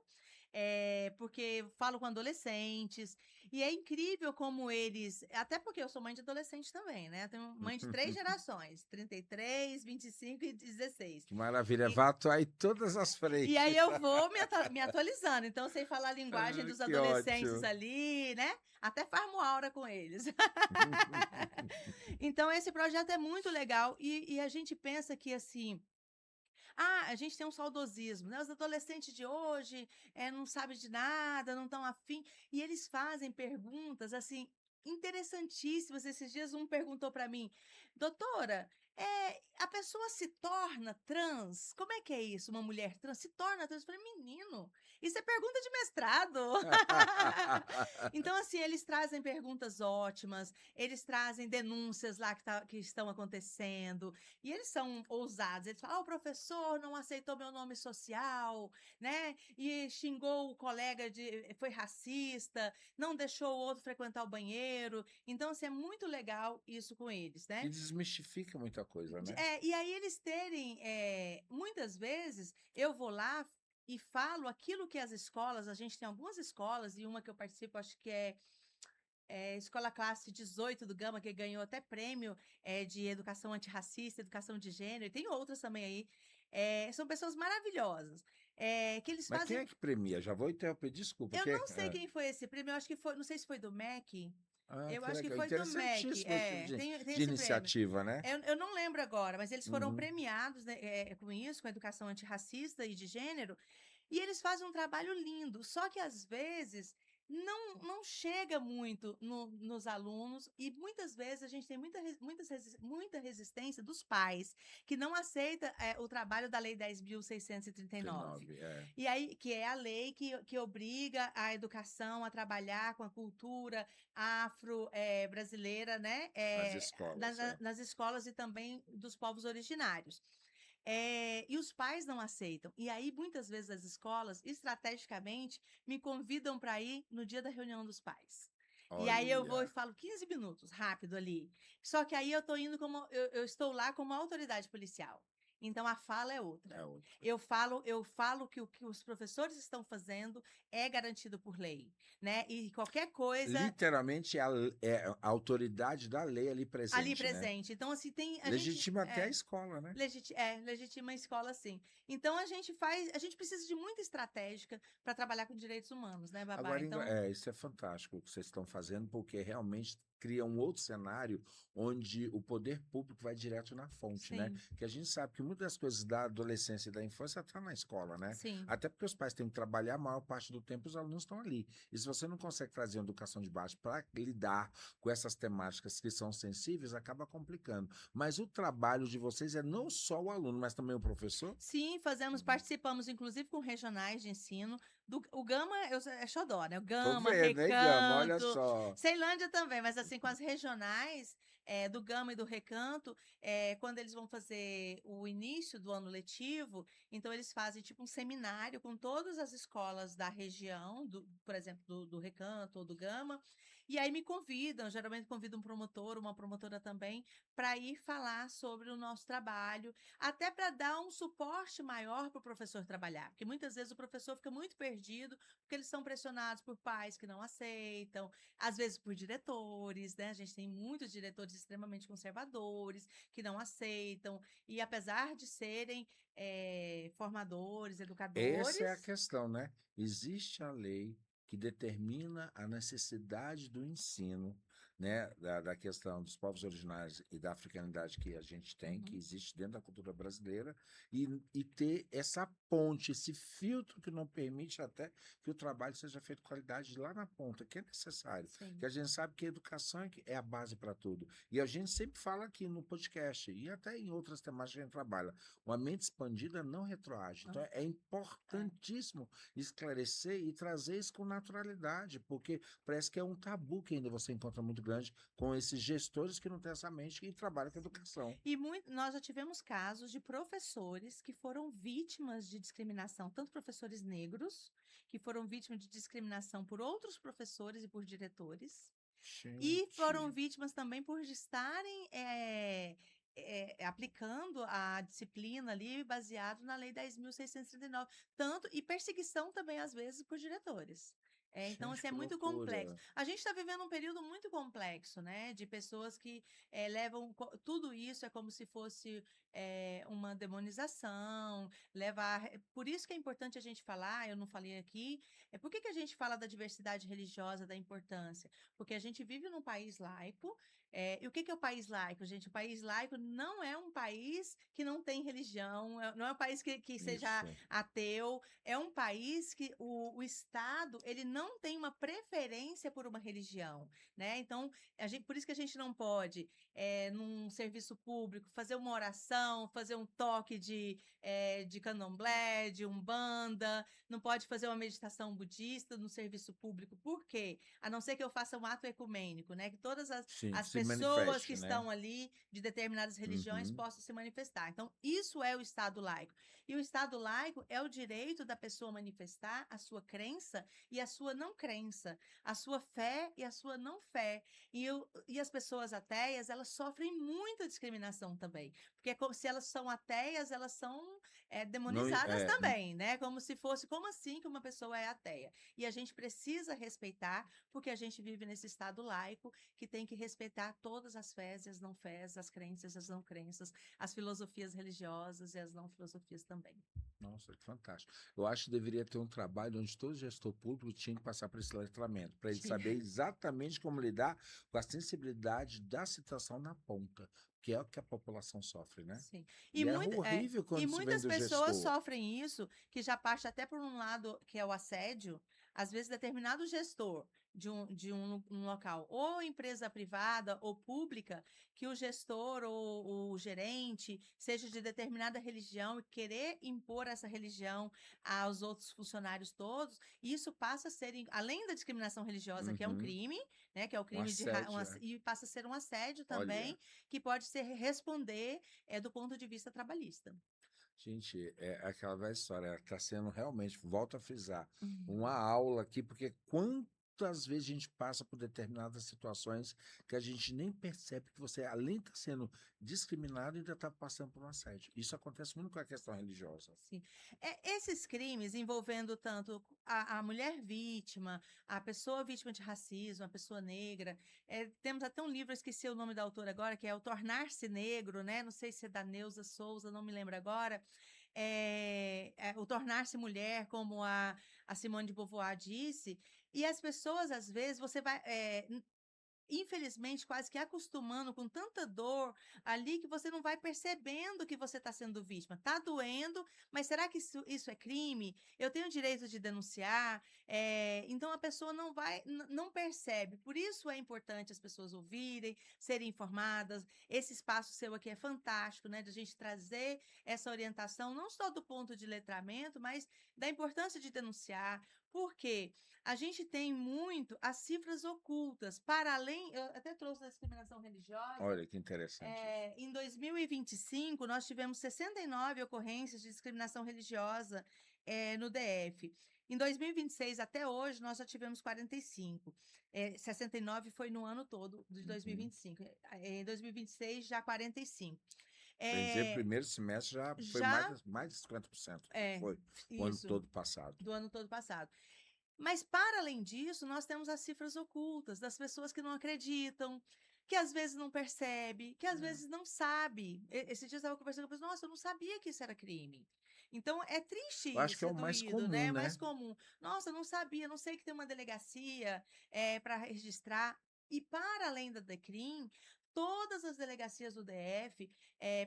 porque eu falo com adolescentes, e é incrível como eles, até porque eu sou mãe de adolescente também, né, tenho mãe de 3 gerações, 33, 25 e 16. Que maravilha, E, vá atuar em todas as e frentes. aí eu vou me atualizando. Então, eu sei falar a linguagem Ah, dos que adolescentes ótimo. ali, né? Até farmo aura com eles. Então, esse projeto é muito legal. E a gente pensa que, assim, a gente tem um saudosismo, né? Os adolescentes de hoje não sabem de nada, não estão afim. E eles fazem perguntas, assim, interessantíssimas. Esses dias um perguntou para mim, doutora, A pessoa se torna trans? Como é que é isso? Uma mulher trans se torna trans? Eu falei, menino, isso é pergunta de mestrado. Então, assim, eles trazem perguntas ótimas, eles trazem denúncias lá que estão acontecendo, e eles são ousados. Eles falam, o professor não aceitou meu nome social, né? E xingou o colega foi racista, não deixou o outro frequentar o banheiro. Então, assim, é muito legal isso com eles, Que né? desmistifica muita coisa, né? E aí eles terem, muitas vezes, eu vou lá e falo aquilo que as escolas, a gente tem algumas escolas, e uma que eu participo, acho que é Escola Classe 18 do Gama, que ganhou até prêmio de educação antirracista, educação de gênero, e tem outras também aí. São pessoas maravilhosas, que eles Mas quem fazem. é que premia? Já vou interromper, desculpa. Eu não sei quem foi esse prêmio, eu acho que foi, não sei se foi do MEC. Eu Que acho que legal. foi do MEC, Interessantíssimo esse tipo tem de esse prêmio. iniciativa, né? Eu não lembro agora, mas eles foram Uhum. premiados, né, com isso, com a educação antirracista e de gênero, e eles fazem um trabalho lindo. Só que, às vezes, não chega muito nos alunos, e muitas vezes a gente tem muita resistência dos pais, que não aceita o trabalho da Lei 10.639. 19, é. E aí, que é a lei que obriga a educação a trabalhar com a cultura afro-brasileira, né? Nas escolas, é. Nas escolas e também dos povos originários. E os pais não aceitam. E aí, muitas vezes, as escolas, estrategicamente, me convidam para ir no dia da reunião dos pais. E aí eu vou e Olha, falo 15 minutos, rápido ali. Só que aí eu tô indo eu estou lá como autoridade policial. Então a fala é outra. é outra. Eu falo que o que os professores estão fazendo é garantido por lei, né? E qualquer coisa Literalmente é a autoridade da lei ali ali presente, né? presente. Então, assim, a gente. Legitima até a escola, né? Legitima a escola, sim. Então, a gente precisa de muita estratégica para trabalhar com direitos humanos, né, Babá? Agora, Então, isso é fantástico o que vocês estão fazendo, porque realmente cria um outro cenário onde o poder público vai direto na fonte, né? sim, Que a gente sabe que muitas das coisas da adolescência e da infância estão na escola, né? sim. Até porque os pais têm que trabalhar, a maior parte do tempo os alunos estão ali. E se você não consegue trazer uma educação de base para lidar com essas temáticas que são sensíveis, acaba complicando. Mas o trabalho de vocês é não só o aluno, mas também o professor? Sim, participamos, inclusive, com regionais de ensino. O Gama é xodó, né? O Tô Gama, vendo, hein, Gama? Olha Recanto, só. Ceilândia também, mas assim, com as regionais do Gama e do Recanto, quando eles vão fazer o início do ano letivo, então eles fazem tipo um seminário com todas as escolas da região, por exemplo, do Recanto ou do Gama, e aí me convidam, geralmente convidam um promotor, uma promotora também, para ir falar sobre o nosso trabalho, até para dar um suporte maior para o professor trabalhar, porque muitas vezes o professor fica muito perdido, porque eles são pressionados por pais que não aceitam, às vezes por diretores, né? A gente tem muitos diretores extremamente conservadores que não aceitam, e apesar de serem formadores, Essa é a educadores, questão, né? Existe a lei que determina a necessidade do ensino, né? Da questão dos povos originários e da africanidade que a gente tem, que uhum, existe dentro da cultura brasileira, e ter essa ponte, esse filtro que não permite até que o trabalho seja feito com qualidade lá na ponta, que é necessário. sim. Que a gente sabe que a educação é a base para tudo. E a gente sempre fala aqui no podcast, e até em outras temáticas que a gente trabalha, uma mente expandida não retroage. Então, é É. importantíssimo esclarecer e trazer isso com naturalidade, porque parece que é um tabu que ainda você encontra muito grande com esses gestores que não têm essa mente e trabalham com educação. E nós já tivemos casos de professores que foram vítimas de discriminação, tanto professores negros, que foram vítimas de discriminação por outros professores e por diretores, e foram Gente, vítimas também por estarem aplicando a disciplina ali baseado na Lei 10.639, tanto e perseguição também às vezes por diretores. Então, gente, assim, é que muito complexo. loucura. A gente está vivendo um período muito complexo, né? De pessoas que levam tudo isso é como se fosse uma demonização, por isso que é importante a gente falar, eu não falei aqui, por que a gente fala da diversidade religiosa, da importância? Porque a gente vive num país laico, e o que é o país laico, gente? O país laico não é um país que não tem religião, não é um país que seja Isso. ateu, é um país que o Estado, ele não tem uma preferência por uma religião, né? Então, por isso que a gente não pode, num serviço público, fazer uma oração, fazer um toque de candomblé, de umbanda, não pode fazer uma meditação budista no serviço público. Por quê? A não ser que eu faça um ato ecumênico, né? Que todas Sim, as se pessoas que manifeste, né? estão ali de determinadas religiões Uhum. possam se manifestar. Então, isso é o Estado laico. E o Estado laico é o direito da pessoa manifestar a sua crença e a sua não crença, a sua fé e a sua não fé. E as pessoas ateias, elas sofrem muita discriminação também, porque se elas são ateias, elas são Não, demonizadas também, né? Como se fosse, como assim que uma pessoa é ateia? E a gente precisa respeitar, porque a gente vive nesse Estado laico que tem que respeitar todas as fés e as não fés, as crenças e as não crenças, as filosofias religiosas e as não filosofias também. nossa, que fantástico. Eu acho que deveria ter um trabalho onde todo gestor público tinha que passar por esse letramento, para ele saber exatamente como lidar com a sensibilidade da situação na ponta, que é o que a população sofre, né? Sim. E é horrível E quando se vem muitas do pessoas gestor. sofrem isso, que já parte até por um lado que é o assédio. Às vezes, determinado gestor um local, ou empresa privada ou pública, que o gestor ou o gerente seja de determinada religião e querer impor essa religião aos outros funcionários todos, isso passa a ser, além da discriminação religiosa, que é um Uhum. crime, né, que é o Um crime assédio, é. e passa a ser um assédio Olha, também, que pode ser responder do ponto de vista trabalhista. gente, é aquela velha história, está sendo realmente, volto a frisar, Uhum. uma aula aqui, porque quantas vezes a gente passa por determinadas situações que a gente nem percebe que você, além de estar sendo discriminado, ainda está passando por um assédio. Isso acontece muito com a questão religiosa. Sim. Esses crimes envolvendo tanto a mulher vítima, a pessoa vítima de racismo, a pessoa negra, temos até um livro, eu esqueci o nome da autora agora, que é O Tornar-se Negro, né? Não sei se é da Neuza Souza, não me lembro agora. O Tornar-se Mulher, como a Simone de Beauvoir disse, e as pessoas, às vezes, você vai. Infelizmente, quase que acostumando com tanta dor ali que você não vai percebendo que você está sendo vítima. Está doendo, mas será que isso é crime? Eu tenho o direito de denunciar? Então, a pessoa não percebe. Por isso é importante as pessoas ouvirem, serem informadas. Esse espaço seu aqui é fantástico, né? De a gente trazer essa orientação, não só do ponto de letramento, mas da importância de denunciar. Por quê? A gente tem muito as cifras ocultas, para além, eu até trouxe da discriminação religiosa, Olha que interessante isso. em 2025, nós tivemos 69 ocorrências de discriminação religiosa no DF. Em 2026, até hoje, nós já tivemos 45. 69 foi no ano todo de 2025. Em 2026, já 45. Bem dizer, É, primeiro semestre já foi já, mais de 50%. é, Foi o ano isso, todo passado. do ano todo passado. Mas, para além disso, nós temos as cifras ocultas das pessoas que não acreditam, que às vezes não percebe, que às vezes não sabe. Esse dia eu estava conversando com a pessoa, nossa, eu não sabia que isso era crime. Então, é triste Eu acho que isso, é é o mais doído, comum, né? É né? mais comum. Nossa, eu não sabia, não sei que tem uma delegacia para registrar. E, para além da DECRIM, todas as delegacias do DF,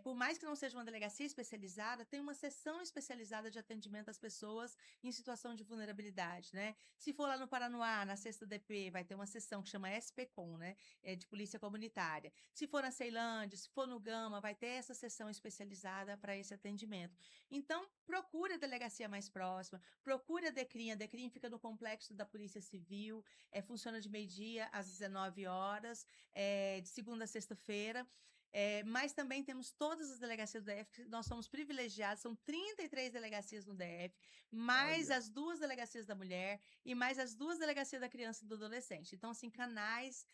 por mais que não seja uma delegacia especializada, tem uma seção especializada de atendimento às pessoas em situação de vulnerabilidade, né? Se for lá no Paranoá, na 6ª DP, vai ter uma seção que chama SPCOM, né? De Polícia Comunitária. Se for na Ceilândia, se for no Gama, vai ter essa seção especializada para esse atendimento. Então, procure a delegacia mais próxima, procure a DECRIM. A DECRIM fica no complexo da Polícia Civil, funciona de meio-dia às 19 horas, de segunda a sexta-feira. Mas também temos todas as delegacias do DF, nós somos privilegiados, são 33 delegacias no DF, mais Olha. as 2 delegacias da mulher e mais as 2 delegacias da criança e do adolescente. Então, assim, canais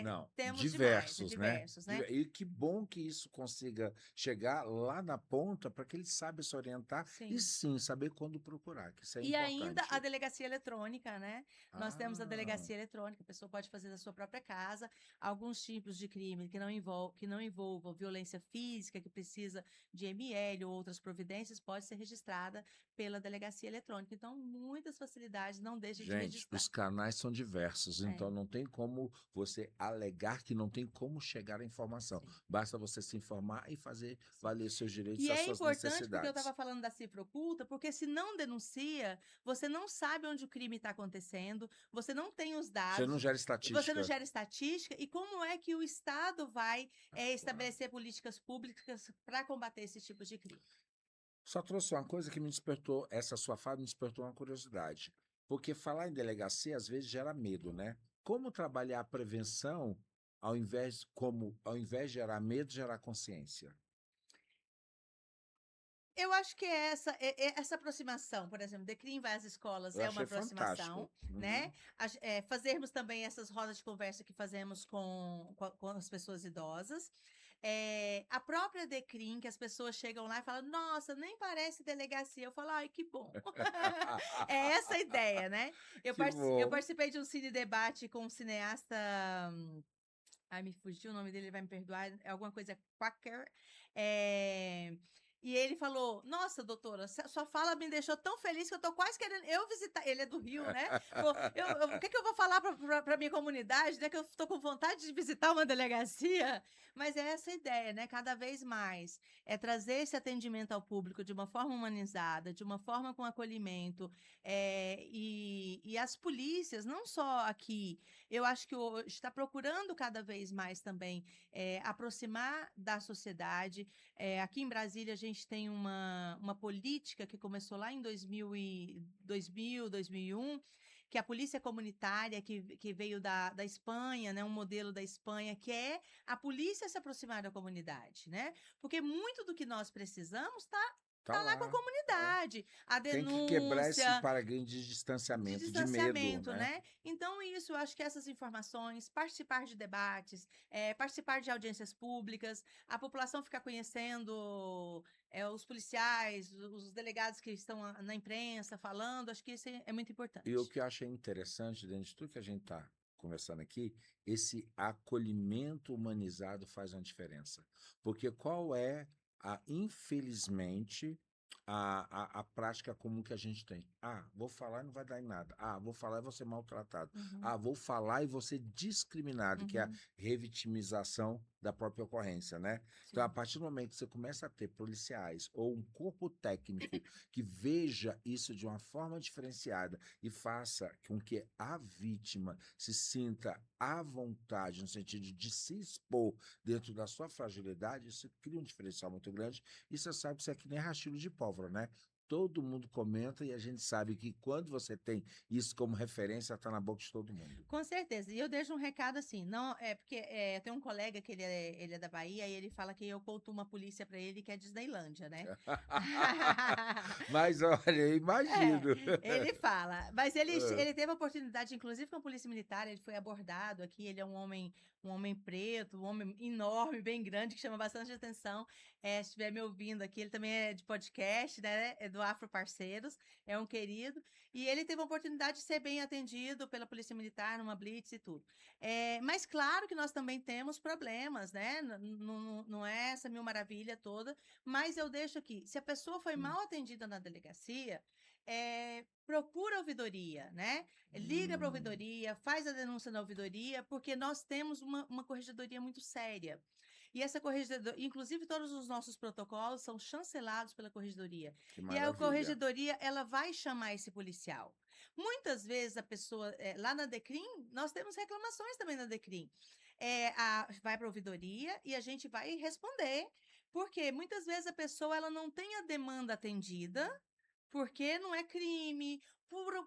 Não, temos demais, diversos, né? diversos, né? E que bom que isso consiga chegar lá na ponta para que ele saiba se orientar e Sim. sim saber quando procurar, que isso é E ainda a importante. delegacia eletrônica, né? Nós temos a Ah, delegacia eletrônica, a pessoa pode fazer da sua própria casa alguns tipos de crime que não envolva violência física, que precisa de ML ou outras providências, pode ser registrada pela delegacia eletrônica. Então, muitas facilidades, não deixe de Gente, registrar. os canais são diversos, É, então não tem como você alegar que não tem como chegar à informação. sim, Basta você se informar e fazer sim. valer seus direitos, E as é suas importante, porque eu estava necessidades. falando da cifra oculta, porque se não denuncia, você não sabe onde o crime está acontecendo, você não tem os Você não dados, gera você não estatística. gera estatística, e como é que o Estado vai Claro. estabelecer políticas públicas para combater esses tipos de crime? Só trouxe uma coisa que me despertou, essa sua fala me despertou uma curiosidade. Porque falar em delegacia às vezes gera medo, né? Como trabalhar a prevenção ao invés de gerar medo, gerar consciência? Eu acho que essa aproximação, por exemplo, Decrim vai às escolas Eu é uma achei fantástico. aproximação, Uhum. né? Fazermos também essas rodas de conversa que fazemos com as pessoas idosas. A própria Decrim, que as pessoas chegam lá e falam, nossa, nem parece delegacia. Eu falo, ai, que bom. É essa a ideia, né? Que Eu bom. participei de um cine debate com um cineasta. Ai, me fugiu o nome dele, ele vai me perdoar. É alguma coisa Quaker. É, E ele falou: Nossa, doutora, sua fala me deixou tão feliz que eu tô quase querendo eu visitar. Ele é do Rio, né? Falou, o que eu vou falar para minha comunidade, né? Que eu tô com vontade de visitar uma delegacia. Mas é essa a ideia, né? Cada vez mais é trazer esse atendimento ao público de uma forma humanizada, de uma forma com acolhimento. E as polícias, não só aqui, eu acho que está procurando cada vez mais também aproximar da sociedade. Aqui em Brasília, a gente tem uma política que começou lá em 2001, que é a polícia comunitária, que veio da Espanha, né, um modelo da Espanha, que é a polícia se aproximar da comunidade, né? Porque muito do que nós precisamos Tá tá lá com a lá. É. comunidade. A Tem que quebrar esse denúncia, paradigma de de distanciamento, de medo, distanciamento, né? né? Então, isso, eu acho que essas informações, participar de debates, participar de audiências públicas, a população ficar conhecendo os policiais, os delegados que estão na imprensa falando, acho que isso é muito E o importante. que eu achei interessante, dentro de tudo que a gente está conversando aqui, esse acolhimento humanizado faz uma diferença. Porque qual é infelizmente, a prática comum que a gente tem? Ah, vou falar e não vai dar em nada. Ah, vou falar e vou ser maltratado. Uhum, Ah, vou falar e vou ser discriminado, que é a uhum, revitimização da própria ocorrência, né? Então, a sim. partir do momento que você começa a ter policiais ou um corpo técnico que veja isso de uma forma diferenciada e faça com que a vítima se sinta à vontade, no sentido de se expor dentro da sua fragilidade, isso cria um diferencial muito grande. E você sabe que isso é que nem rastilho de pólvora, né? Todo mundo comenta e a gente sabe que quando você tem isso como referência, está na boca de todo mundo. Com certeza. E eu deixo um recado assim, não, porque eu tenho um colega que ele é da Bahia e ele fala que eu conto uma polícia para ele que é Disneylândia, né? Mas olha, eu É, imagino. ele fala. Mas Ah, ele teve a oportunidade, inclusive com a Polícia Militar, ele foi abordado aqui. Ele é um homem preto, um homem enorme, bem grande, que chama bastante atenção. Se estiver me ouvindo aqui, ele também é de podcast, né? É do Afro Parceiros, é um querido. E ele teve a oportunidade de ser bem atendido pela Polícia Militar, numa blitz e tudo. Mas claro que nós também temos problemas, né? Não é essa mil maravilha toda, mas eu deixo aqui. Se a pessoa foi hum, mal atendida na delegacia, procura a ouvidoria, né? Liga para a hum, ouvidoria, faz a denúncia na ouvidoria, porque nós temos uma corregedoria muito séria. E essa corregedoria, inclusive todos os nossos protocolos são chancelados pela corregedoria. que E a maravilha. corregedoria, ela vai chamar esse policial. Muitas vezes a pessoa, lá na Decrim, nós temos reclamações também na Decrim. Vai para a ouvidoria e a gente vai responder. Porque muitas vezes a pessoa ela não tem a demanda atendida, porque não é crime,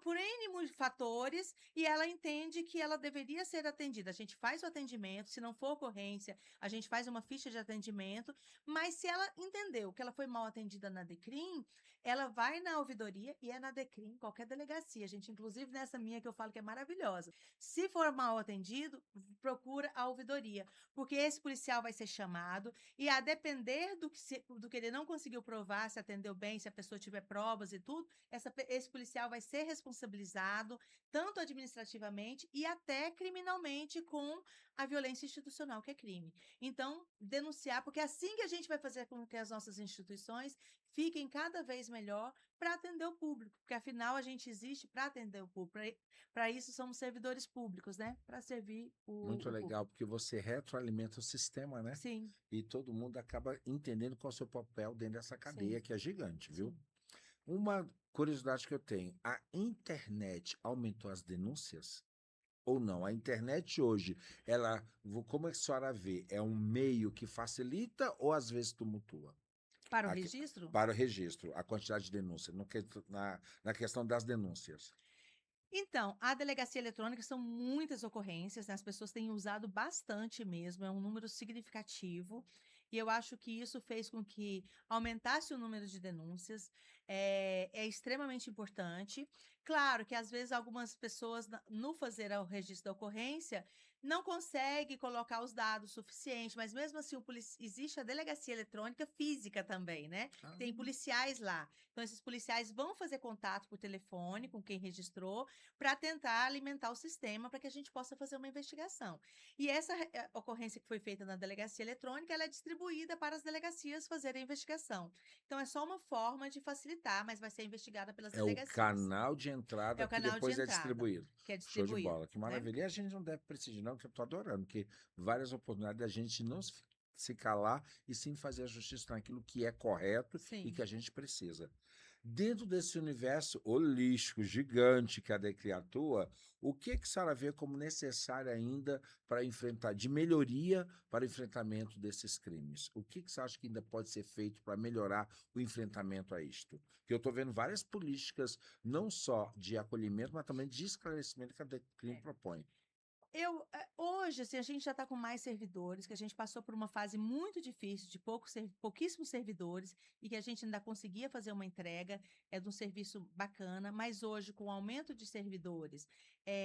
por N fatores, e ela entende que ela deveria ser atendida. A gente faz o atendimento, se não for ocorrência, a gente faz uma ficha de atendimento, mas se ela entendeu que ela foi mal atendida na Decrim, ela vai na ouvidoria e é na Decrim, qualquer delegacia. A gente, inclusive nessa minha que eu falo que é maravilhosa. Se for mal atendido, procura a ouvidoria, porque esse policial vai ser chamado e a depender do que ele não conseguiu provar, se atendeu bem, se a pessoa tiver provas e tudo, esse policial vai ser ser responsabilizado, tanto administrativamente e até criminalmente com a violência institucional, que é crime. Então, denunciar, porque é assim que a gente vai fazer com que as nossas instituições fiquem cada vez melhor para atender o público, porque afinal a gente existe para atender o público. Para isso somos servidores públicos, né? Para servir Muito o legal, público. porque você retroalimenta o sistema, né? Sim, E todo mundo acaba entendendo qual é o seu papel dentro dessa cadeia, sim, que é gigante, viu? sim. Uma curiosidade que eu tenho, a internet aumentou as denúncias ou não? A internet hoje, como é que a senhora vê? É um meio que facilita ou às vezes tumultua? Para o A que- registro? Para o registro, a quantidade de denúncias, na questão das denúncias. Então, a delegacia eletrônica são muitas ocorrências, né? As pessoas têm usado bastante mesmo, é um número significativo, e eu acho que isso fez com que aumentasse o número de denúncias, é extremamente importante. Claro que às vezes algumas pessoas, no fazer o registro da ocorrência, não conseguem colocar os dados suficientes, mas mesmo assim existe a delegacia eletrônica física também, né? Ah, Tem policiais lá. Então, esses policiais vão fazer contato por telefone com quem registrou, para tentar alimentar o sistema para que a gente possa fazer uma investigação. E essa ocorrência que foi feita na delegacia eletrônica, ela é distribuída para as delegacias fazerem a investigação. Então, é só uma forma de facilitar, mas vai ser investigada pelas é o delegacias. canal de É entrada o que canal de depois é entrada distribuído. que é Show de distribuído, bola, que né? maravilha. E a gente não deve prescindir, não, que eu tô adorando, porque várias oportunidades da gente não se calar e sim fazer a justiça naquilo que é correto e Sim. que a gente precisa. Dentro desse universo holístico, gigante que a DECRI atua, o que a senhora vê como necessário ainda para enfrentar, de melhoria para o enfrentamento desses crimes? O que você acha que ainda pode ser feito para melhorar o enfrentamento a isto? Porque eu estou vendo várias políticas, não só de acolhimento, mas também de esclarecimento que a DECRI propõe. Hoje, assim, a gente já está com mais servidores, que a gente passou por uma fase muito difícil de pouquíssimos servidores e que a gente ainda conseguia fazer uma entrega de um serviço bacana, mas hoje, com o aumento de servidores,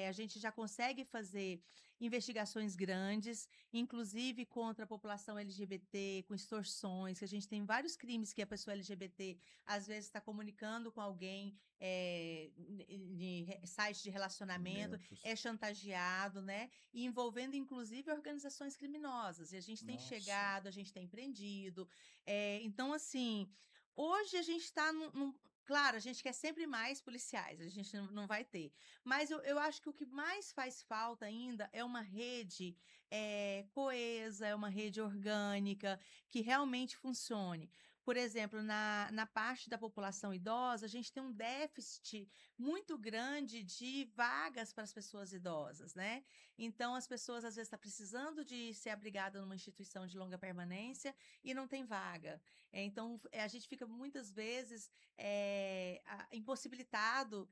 a gente já consegue fazer investigações grandes, inclusive contra a população LGBT, com extorsões, que a gente tem vários crimes que a pessoa LGBT às vezes está comunicando com alguém em site de relacionamento, é chantageado, né? E envolvendo, inclusive, organizações criminosas. E a gente tem Nossa. chegado, a gente tem prendido. Então, assim, hoje a gente está Claro, a gente quer sempre mais policiais, a gente não vai ter. Mas eu acho que o que mais faz falta ainda é uma rede coesa, é uma rede orgânica, que realmente funcione. Por exemplo, na parte da população idosa, a gente tem um déficit muito grande de vagas para as pessoas idosas, né? Então, as pessoas às vezes estão precisando de ser abrigada numa instituição de longa permanência e não tem vaga. Então, a gente fica muitas vezes impossibilitado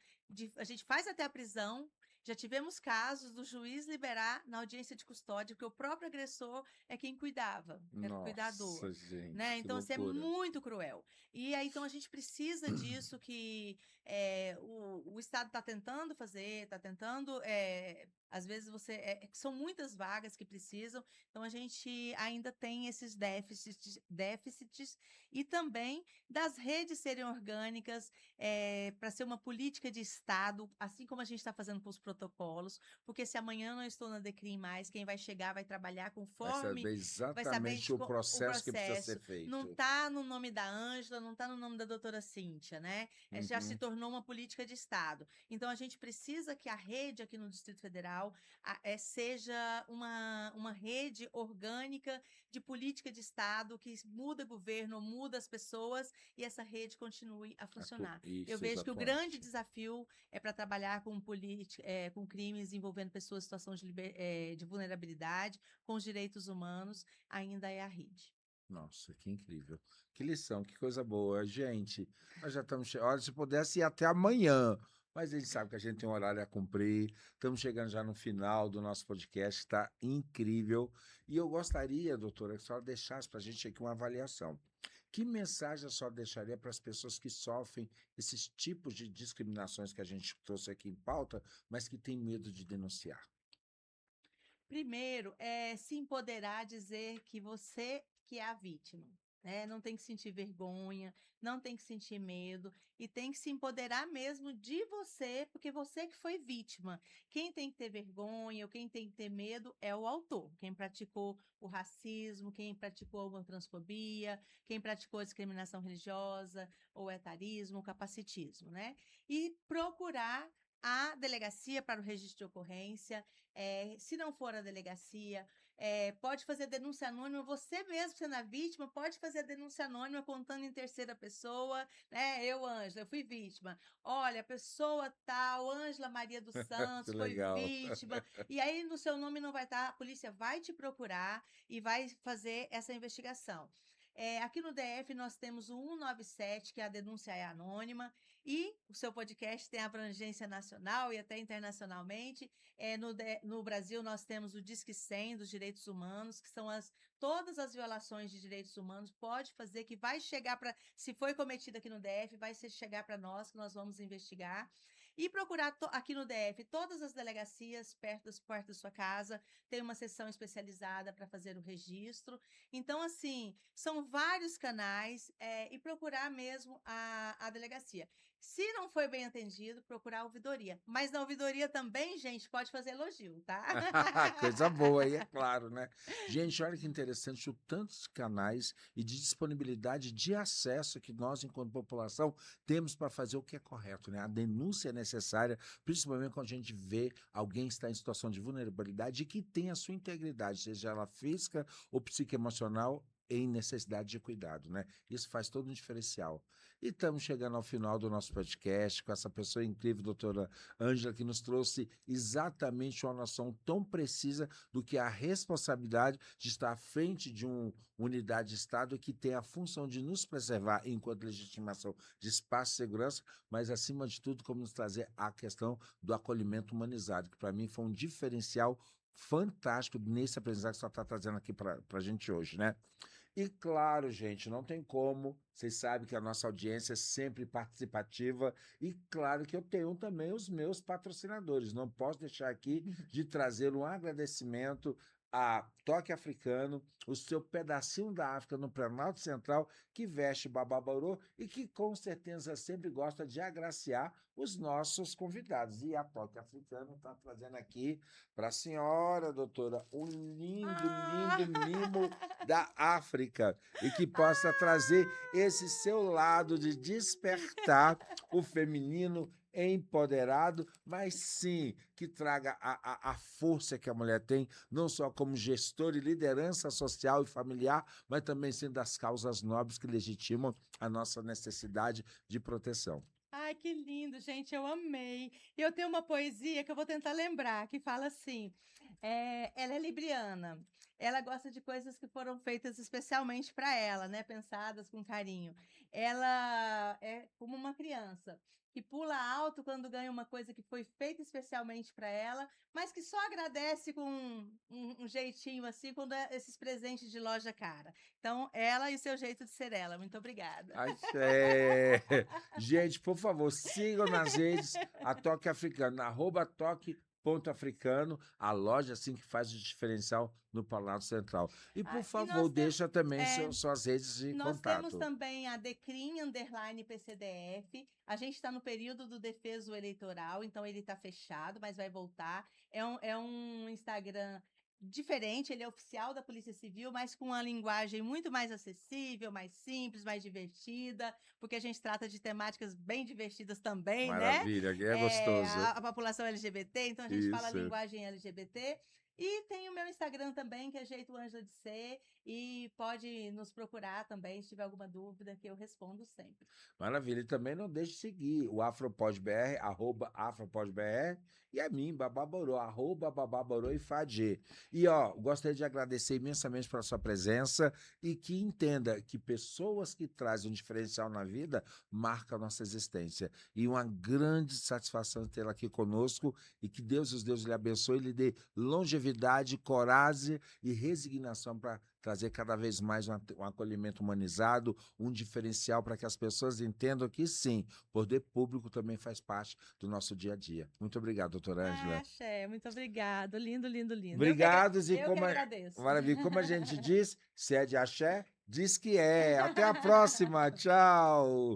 a gente faz até a prisão. Já tivemos casos do juiz liberar na audiência de custódia, porque o próprio agressor é quem cuidava, era o cuidador, Nossa, gente, né? que Então, assim, é loucura. muito cruel. E aí, então, a gente precisa disso que o Estado está tentando fazer, está tentando. Às vezes são muitas vagas que precisam, então a gente ainda tem esses déficits e também das redes serem orgânicas para ser uma política de Estado, assim como a gente está fazendo com os protocolos, porque se amanhã eu não estou na DECRIM mais, quem vai chegar vai trabalhar Vai conforme saber vai saber exatamente o o processo que precisa ser processo. Não feito. está no nome da Ângela, não está no nome da doutora Cíntia, né? Já se Uhum. tornou uma política de Estado. Então, a gente precisa que a rede aqui no Distrito Federal seja uma rede orgânica de política de Estado que muda governo, muda as pessoas e essa rede continue a funcionar. Eu Isso, vejo que o grande atuante. desafio para trabalhar com crimes envolvendo pessoas em situação de vulnerabilidade, com os direitos humanos, ainda é a rede. Nossa, que incrível. Que lição, que coisa boa. Gente, nós já estamos. Olha, se pudesse ir até amanhã, mas a gente sabe que a gente tem um horário a cumprir. Estamos chegando já no final do nosso podcast, está incrível. E eu gostaria, doutora, que a senhora deixasse para a gente aqui uma avaliação. Que mensagem a senhora deixaria para as pessoas que sofrem esses tipos de discriminações que a gente trouxe aqui em pauta, mas que têm medo de denunciar? Primeiro, é se empoderar, dizer que você que é a vítima. né? Não tem que sentir vergonha, não tem que sentir medo e tem que se empoderar mesmo de você, porque você que foi vítima. Quem tem que ter vergonha ou quem tem que ter medo é o autor, quem praticou o racismo, quem praticou a homotransfobia, quem praticou a discriminação religiosa, ou etarismo, o capacitismo, né? E procurar a delegacia para o registro de ocorrência. Se não for a delegacia, pode fazer denúncia anônima, você mesmo sendo a vítima, pode fazer a denúncia anônima contando em terceira pessoa, né? Eu, Ângela, eu fui vítima. Olha, a pessoa tal, Ângela Maria dos Que Santos, foi legal. vítima. E aí no seu nome não vai estar, a polícia vai te procurar e vai fazer essa investigação. Aqui no DF nós temos o 197, que a denúncia é anônima, e o seu podcast tem abrangência nacional e até internacionalmente. No Brasil, nós temos o Disque 100 dos direitos humanos, que são todas as violações de direitos humanos, pode fazer, que vai chegar para, se foi cometido aqui no DF, vai chegar para nós, que nós vamos investigar. E procurar aqui no DF todas as delegacias perto da sua casa, tem uma seção especializada para fazer o registro. Então, assim, são vários canais e procurar mesmo a delegacia. Se não foi bem atendido, procurar a ouvidoria. Mas na ouvidoria também, gente, pode fazer elogio, tá? Coisa boa aí, é claro, né? Gente, olha que interessante o tanto de canais e de disponibilidade de acesso que nós, enquanto população, temos para fazer o que é correto, né? A denúncia é necessária, principalmente quando a gente vê alguém estar em situação de vulnerabilidade e que tem a sua integridade, seja ela física ou psicoemocional, em necessidade de cuidado, né? Isso faz todo um diferencial. E estamos chegando ao final do nosso podcast com essa pessoa incrível, doutora Ângela, que nos trouxe exatamente uma noção tão precisa do que é a responsabilidade de estar à frente de uma unidade de Estado que tem a função de nos preservar enquanto legitimação de espaço e segurança, mas, acima de tudo, como nos trazer a questão do acolhimento humanizado, que para mim foi um diferencial fantástico nesse aprendizado que você está trazendo aqui para a gente hoje, né? E claro, gente, não tem como, vocês sabem que a nossa audiência é sempre participativa e claro que eu tenho também os meus patrocinadores. Não posso deixar aqui de trazer um agradecimento a Toque Africano, o seu pedacinho da África no Planalto Central, que veste Bababorô e que com certeza sempre gosta de agraciar os nossos convidados. E a Toque Africano está trazendo aqui para a senhora, doutora, um lindo, lindo mimo da África e que possa trazer esse seu lado de despertar o feminino empoderado, mas sim que traga a força que a mulher tem, não só como gestora e liderança social e familiar, mas também sendo das causas nobres que legitimam a nossa necessidade de proteção. Ai, que lindo, gente, eu amei. E eu tenho uma poesia que eu vou tentar lembrar, que fala assim: ela é libriana, ela gosta de coisas que foram feitas especialmente para ela, né? Pensadas com carinho. Ela é como uma criança que pula alto quando ganha uma coisa que foi feita especialmente para ela, mas que só agradece com um jeitinho assim quando é esses presentes de loja cara. Então, ela e o seu jeito de ser ela. Muito obrigada. Axé. Gente, por favor, sigam nas redes a Toque Africano, @toque.africano, a loja assim que faz o diferencial no Planalto Central. E, por favor, deixa também suas redes de nós contato. temos também a Decrim_PCDF. A gente está no período do defeso eleitoral, então ele está fechado, mas vai voltar. É um Instagram diferente, ele é oficial da Polícia Civil, mas com uma linguagem muito mais acessível, mais simples, mais divertida, porque a gente trata de temáticas bem divertidas também, Maravilha, né? É gostoso. A população LGBT, então a gente fala a Isso. linguagem LGBT. E tem o meu Instagram também, que é Jeito Ângela de Ser, e pode nos procurar também, se tiver alguma dúvida, que eu respondo sempre. Maravilha. E também não deixe de seguir o AfropodBR, @AfropodBR, e a mim, Bababorô, @Bababorô e Fadê. E, gostaria de agradecer imensamente pela sua presença e que entenda que pessoas que trazem um diferencial na vida marcam a nossa existência. E uma grande satisfação tê-la aqui conosco e que Deus, os deuses, lhe abençoe e lhe dê longevidade, coragem e resignação para trazer cada vez mais um acolhimento humanizado, um diferencial para que as pessoas entendam que, sim, o poder público também faz parte do nosso dia a dia. Muito obrigado, doutora Ângela. Axé, muito obrigado. Lindo, lindo, lindo. Obrigados. Eu que agradeço. Maravilha. Como a gente diz, se é de axé, Diz que é. Até a próxima. Tchau.